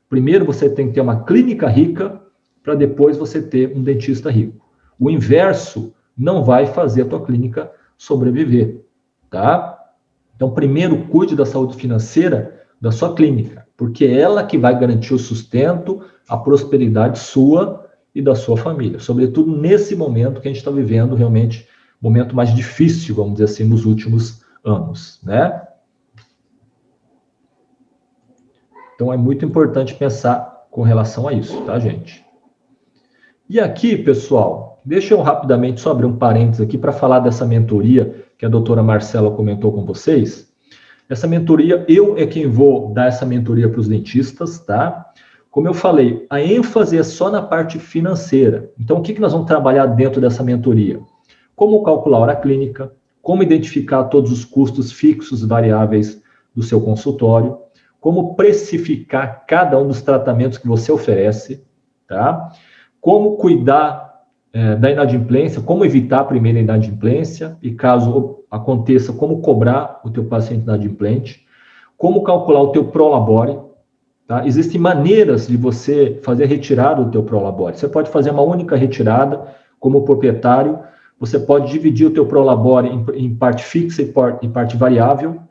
Primeiro você tem que ter uma clínica rica para depois você ter um dentista rico. O inverso não vai fazer a tua clínica sobreviver, tá? Então, primeiro, cuide da saúde financeira da sua clínica, porque é ela que vai garantir o sustento, a prosperidade sua e da sua família, sobretudo nesse momento que a gente está vivendo, realmente, momento mais difícil, vamos dizer assim, nos últimos anos, né? Então, é muito importante pensar com relação a isso, tá, gente? E aqui, pessoal, deixa eu rapidamente só abrir um parênteses aqui para falar dessa mentoria que a doutora Marcela comentou com vocês. Essa mentoria, eu é quem vou dar essa mentoria para os dentistas, tá? Como eu falei, a ênfase é só na parte financeira. Então, o que nós vamos trabalhar dentro dessa mentoria? Como calcular a hora clínica, como identificar todos os custos fixos e variáveis do seu consultório, como precificar cada um dos tratamentos que você oferece, tá? Como cuidar da inadimplência, como evitar a primeira inadimplência e, caso aconteça, como cobrar o teu paciente inadimplente, como calcular o teu Prolabore, tá? Existem maneiras de você fazer a retirada do teu Prolabore. Você pode fazer uma única retirada como proprietário, você pode dividir o teu Prolabore em parte fixa e parte variável,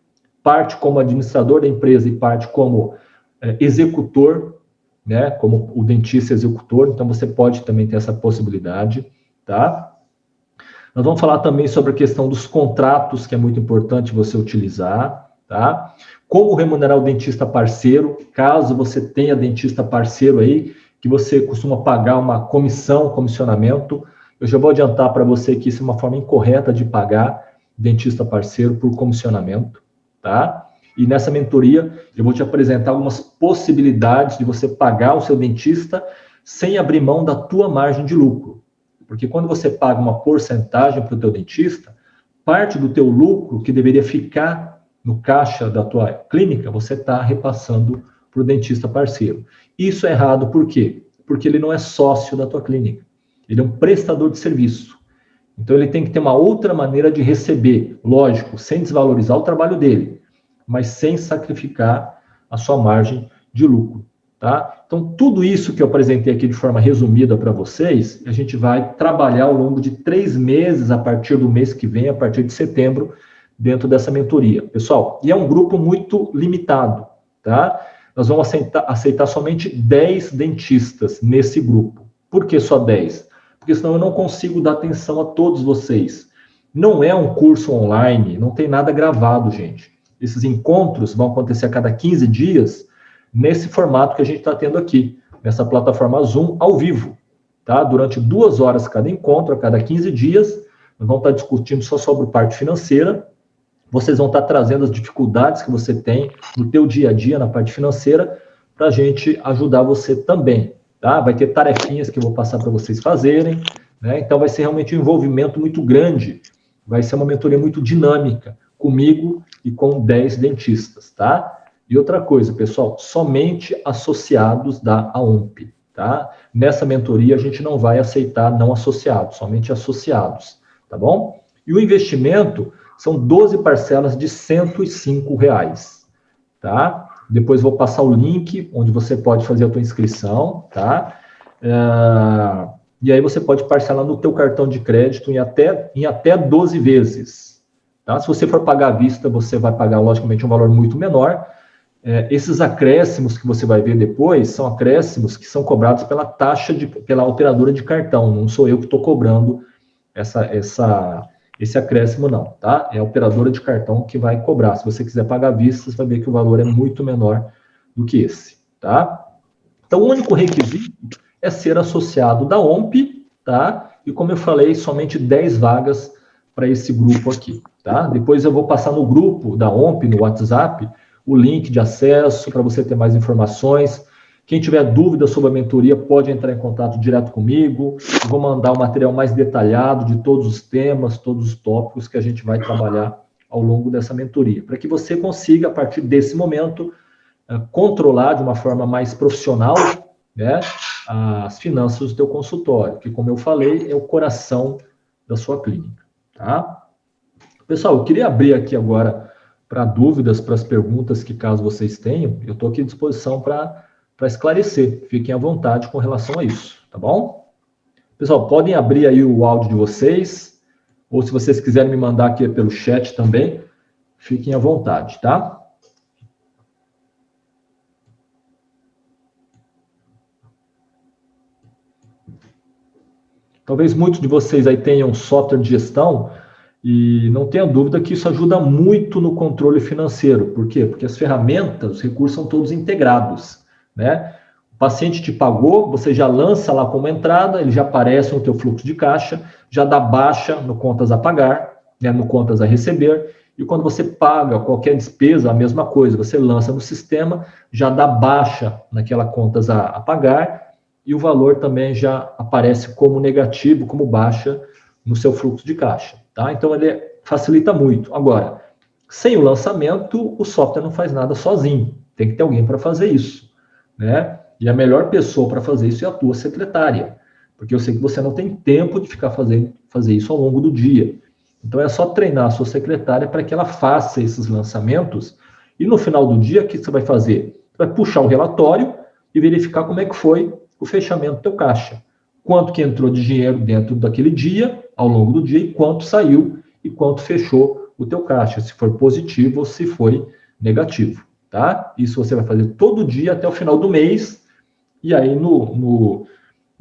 parte como administrador da empresa e parte como executor, né, como o dentista executor, então você pode também ter essa possibilidade, tá? Nós vamos falar também sobre a questão dos contratos, que é muito importante você utilizar, tá? Como remunerar o dentista parceiro, caso você tenha dentista parceiro aí, que você costuma pagar uma comissão, comissionamento, eu já vou adiantar para você que isso é uma forma incorreta de pagar dentista parceiro por comissionamento, tá? E nessa mentoria eu vou te apresentar algumas possibilidades de você pagar o seu dentista sem abrir mão da tua margem de lucro. Porque quando você paga uma porcentagem para o teu dentista, parte do teu lucro que deveria ficar no caixa da tua clínica, você está repassando para o dentista parceiro. Isso é errado por quê? Porque ele não é sócio da tua clínica. Ele é um prestador de serviço. Então ele tem que ter uma outra maneira de receber, lógico, sem desvalorizar o trabalho dele, mas sem sacrificar a sua margem de lucro, tá? Então, tudo isso que eu apresentei aqui de forma resumida para vocês, a gente vai trabalhar ao longo de 3 meses, a partir do mês que vem, a partir de setembro, dentro dessa mentoria. Pessoal, e é um grupo muito limitado, tá? Nós vamos aceitar somente 10 dentistas nesse grupo. Por que só 10? Porque senão eu não consigo dar atenção a todos vocês. Não é um curso online, não tem nada gravado, gente. Esses encontros vão acontecer a cada 15 dias, nesse formato que a gente está tendo aqui, nessa plataforma Zoom, ao vivo, tá? Durante 2 horas cada encontro, a cada 15 dias, nós vamos estar discutindo só sobre parte financeira, vocês vão estar trazendo as dificuldades que você tem no teu dia a dia, na parte financeira, para a gente ajudar você também, tá? Vai ter tarefinhas que eu vou passar para vocês fazerem, né? Então vai ser realmente um envolvimento muito grande, vai ser uma mentoria muito dinâmica, comigo e com 10 dentistas, tá? E outra coisa, pessoal, somente associados da AOMP, tá? Nessa mentoria a gente não vai aceitar não associados, somente associados, tá bom? E o investimento são 12 parcelas de R$105, tá? Depois vou passar o link onde você pode fazer a tua inscrição, tá? E aí você pode parcelar no teu cartão de crédito em até 12 vezes, tá? Se você for pagar à vista, você vai pagar, logicamente, um valor muito menor. Esses acréscimos que você vai ver depois são acréscimos que são cobrados pela operadora de cartão. Não sou eu que estou cobrando esse acréscimo, não, tá? É a operadora de cartão que vai cobrar. Se você quiser pagar à vista, você vai ver que o valor é muito menor do que esse, tá? Então, o único requisito é ser associado da OMP, tá? E como eu falei, somente 10 vagas para esse grupo aqui, tá? Depois eu vou passar no grupo da OMP, no WhatsApp, o link de acesso para você ter mais informações. Quem tiver dúvida sobre a mentoria pode entrar em contato direto comigo. Eu vou mandar um material mais detalhado de todos os temas, todos os tópicos que a gente vai trabalhar ao longo dessa mentoria, para que você consiga, a partir desse momento, controlar de uma forma mais profissional, né, as finanças do teu consultório, que, como eu falei, é o coração da sua clínica, tá? Pessoal, eu queria abrir aqui agora para dúvidas, para as perguntas que, caso vocês tenham, eu estou aqui à disposição para esclarecer. Fiquem à vontade com relação a isso, tá bom? Pessoal, podem abrir aí o áudio de vocês, ou se vocês quiserem me mandar aqui pelo chat também, fiquem à vontade, tá? Talvez muitos de vocês aí tenham software de gestão, E não tenha dúvida que isso ajuda muito no controle financeiro. Por quê? Porque as ferramentas, os recursos são todos integrados, né? O paciente te pagou, você já lança lá como entrada, ele já aparece no teu fluxo de caixa, já dá baixa no contas a pagar, né, no contas a receber, e quando você paga qualquer despesa, a mesma coisa, você lança no sistema, já dá baixa naquela contas a pagar, e o valor também já aparece como negativo, como baixa no seu fluxo de caixa, tá? Então, ele facilita muito. Agora, sem o lançamento, o software não faz nada sozinho, tem que ter alguém para fazer isso, né? E a melhor pessoa para fazer isso é a tua secretária, porque eu sei que você não tem tempo de ficar fazer isso ao longo do dia. Então, é só treinar a sua secretária para que ela faça esses lançamentos, e no final do dia, o que você vai fazer? Você vai puxar o relatório e verificar como é que foi o fechamento do teu caixa. Quanto que entrou de dinheiro dentro daquele dia, ao longo do dia, e quanto saiu, e quanto fechou o teu caixa, se for positivo ou se foi negativo, tá? Isso você vai fazer todo dia até o final do mês, e aí no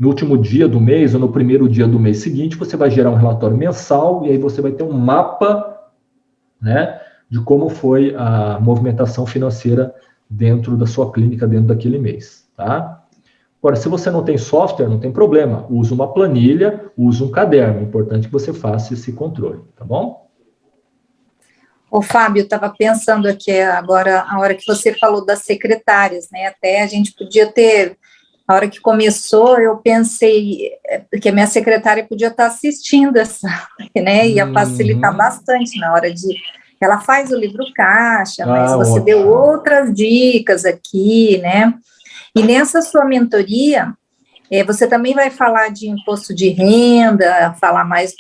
último dia do mês, ou no primeiro dia do mês seguinte, você vai gerar um relatório mensal, e aí você vai ter um mapa, né, de como foi a movimentação financeira dentro da sua clínica, dentro daquele mês, tá? Agora, se você não tem software, não tem problema. Usa uma planilha, usa um caderno. É importante que você faça esse controle, tá bom? Ô, Fábio, eu estava pensando aqui agora, a hora que você falou das secretárias, né? Até a gente podia ter, a hora que começou, eu pensei que a minha secretária podia estar assistindo essa, né? Ia facilitar bastante na hora de... Ela faz o livro caixa, mas você deu outras dicas aqui, né? E nessa sua mentoria, você também vai falar de imposto de renda, falar mais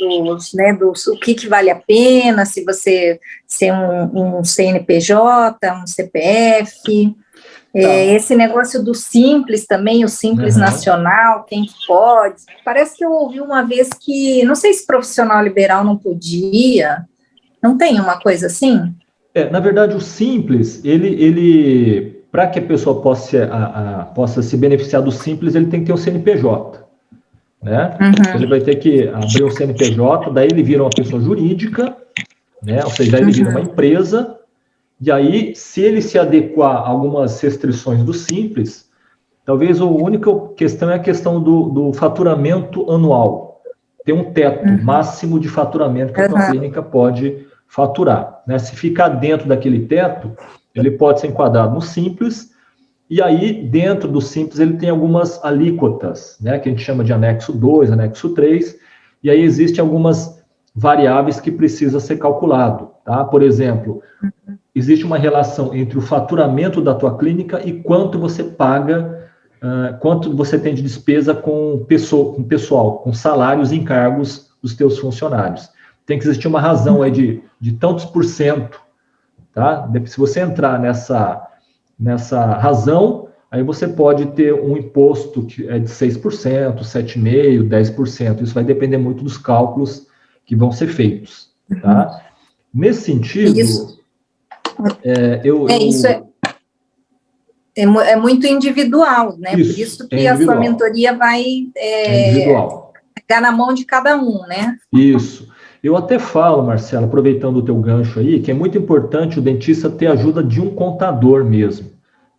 né, o que vale a pena, se você ser um CNPJ, um CPF, esse negócio do Simples também, o Simples Nacional, quem que pode. Parece que eu ouvi uma vez que, não sei se profissional liberal não podia, não tem uma coisa assim? Na verdade, o Simples, ele para que a pessoa possa se beneficiar do Simples, ele tem que ter um CNPJ, né? Então, ele vai ter que abrir um CNPJ, daí ele vira uma pessoa jurídica, né? Ou seja, daí ele vira uma empresa, e aí, se ele se adequar a algumas restrições do Simples, talvez a única questão é a questão do faturamento anual. Tem um teto máximo de faturamento que a tua clínica pode faturar, né? Se ficar dentro daquele teto, ele pode ser enquadrado no Simples, e aí, dentro do Simples, ele tem algumas alíquotas, né, que a gente chama de anexo 2, anexo 3, e aí existem algumas variáveis que precisa ser calculado, tá? Por exemplo, existe uma relação entre o faturamento da tua clínica e quanto você paga, quanto você tem de despesa com pessoal, com salários e encargos dos teus funcionários. Tem que existir uma razão aí de tantos por cento, tá? Se você entrar nessa razão, aí você pode ter um imposto que é de 6%, 7,5%, 10%. Isso vai depender muito dos cálculos que vão ser feitos, tá? Nesse sentido, isso é muito individual, né? Por isso que a sua mentoria vai ficar na mão de cada um, né? Isso. Eu até falo, Marcelo, aproveitando o teu gancho aí, que é muito importante o dentista ter a ajuda de um contador mesmo,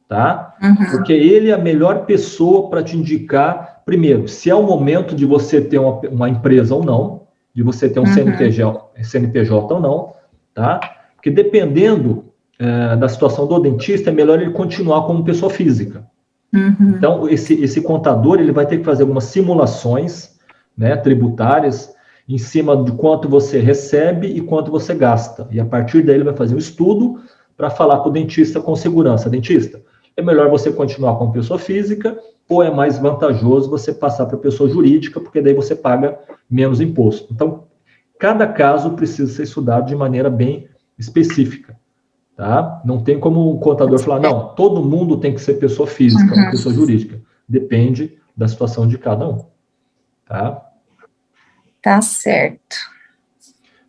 tá? Porque ele é a melhor pessoa para te indicar, primeiro, se é o momento de você ter uma empresa ou não, de você ter um CNPJ ou não, tá? Porque dependendo da situação do dentista, é melhor ele continuar como pessoa física. Então, esse contador, ele vai ter que fazer algumas simulações, né, tributárias, em cima de quanto você recebe e quanto você gasta. E a partir daí ele vai fazer um estudo para falar para o dentista com segurança. Dentista, é melhor você continuar com pessoa física ou é mais vantajoso você passar para pessoa jurídica, porque daí você paga menos imposto. Então, cada caso precisa ser estudado de maneira bem específica, tá? Não tem como o contador falar, não, todo mundo tem que ser pessoa física ou pessoa jurídica. Depende da situação de cada um, tá? Tá certo.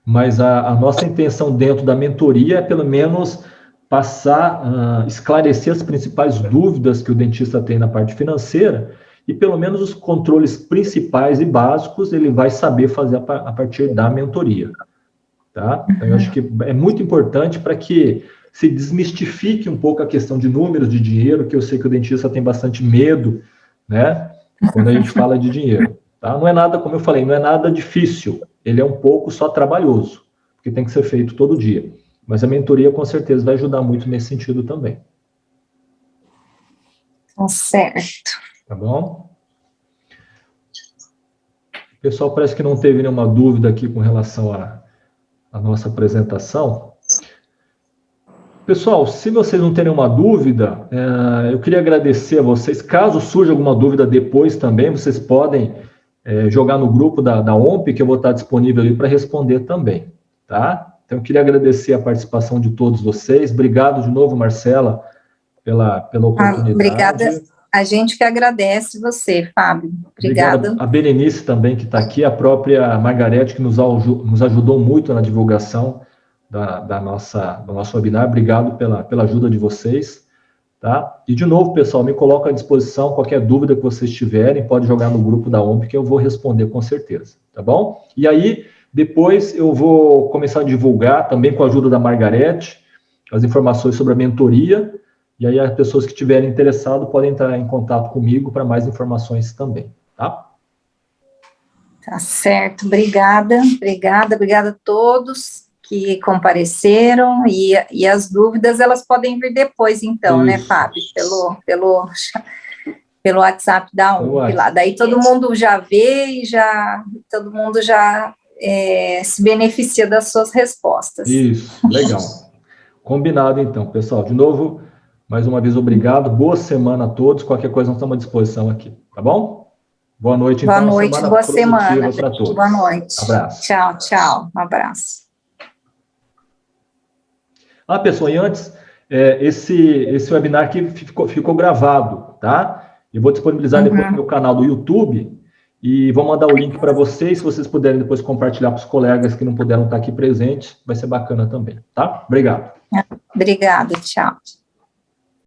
Mas a nossa intenção dentro da mentoria é, pelo menos, esclarecer as principais dúvidas que o dentista tem na parte financeira e, pelo menos, os controles principais e básicos ele vai saber fazer a partir da mentoria. tá? Então, eu acho que é muito importante para que se desmistifique um pouco a questão de números de dinheiro, que eu sei que o dentista tem bastante medo, né? Quando a gente fala de dinheiro, tá? Não é nada, como eu falei, não é nada difícil. Ele é um pouco só trabalhoso, porque tem que ser feito todo dia. Mas a mentoria, com certeza, vai ajudar muito nesse sentido também. Tá certo. Tá bom? Pessoal, parece que não teve nenhuma dúvida aqui com relação à nossa apresentação. Pessoal, se vocês não terem nenhuma dúvida, eu queria agradecer a vocês. Caso surja alguma dúvida depois também, vocês podem jogar no grupo da OMP, que eu vou estar disponível ali para responder também, tá? Então, eu queria agradecer a participação de todos vocês. Obrigado de novo, Marcela, pela oportunidade. Obrigada. A gente que agradece você, Fábio. Obrigada. A Berenice também, que está aqui, a própria Margarete, que nos ajudou muito na divulgação do nosso webinar. Obrigado pela ajuda de vocês, tá? E, de novo, pessoal, me coloco à disposição. Qualquer dúvida que vocês tiverem, pode jogar no grupo da OMP, que eu vou responder com certeza, tá bom? E aí, depois eu vou começar a divulgar, também com a ajuda da Margarete, as informações sobre a mentoria. E aí, as pessoas que estiverem interessadas podem entrar em contato comigo para mais informações também, tá? Tá certo, obrigada a todos que compareceram, e as dúvidas, elas podem vir depois, então, né, Fábio? Pelo WhatsApp da OMP lá. Daí todo mundo já vê e todo mundo já se beneficia das suas respostas. Isso, legal. Combinado, então, pessoal. De novo, mais uma vez, obrigado. Boa semana a todos. Qualquer coisa, nós estamos à disposição aqui, tá bom? Boa noite, então. Boa noite, boa semana. Para todos. Boa noite. Abraço. Tchau, tchau. Um abraço. Pessoal, e antes, esse webinar aqui ficou gravado, tá? Eu vou disponibilizar depois no meu canal do YouTube e vou mandar o link para vocês. Se vocês puderem depois compartilhar para os colegas que não puderam estar aqui presentes, vai ser bacana também, tá? Obrigado. Obrigada, tchau.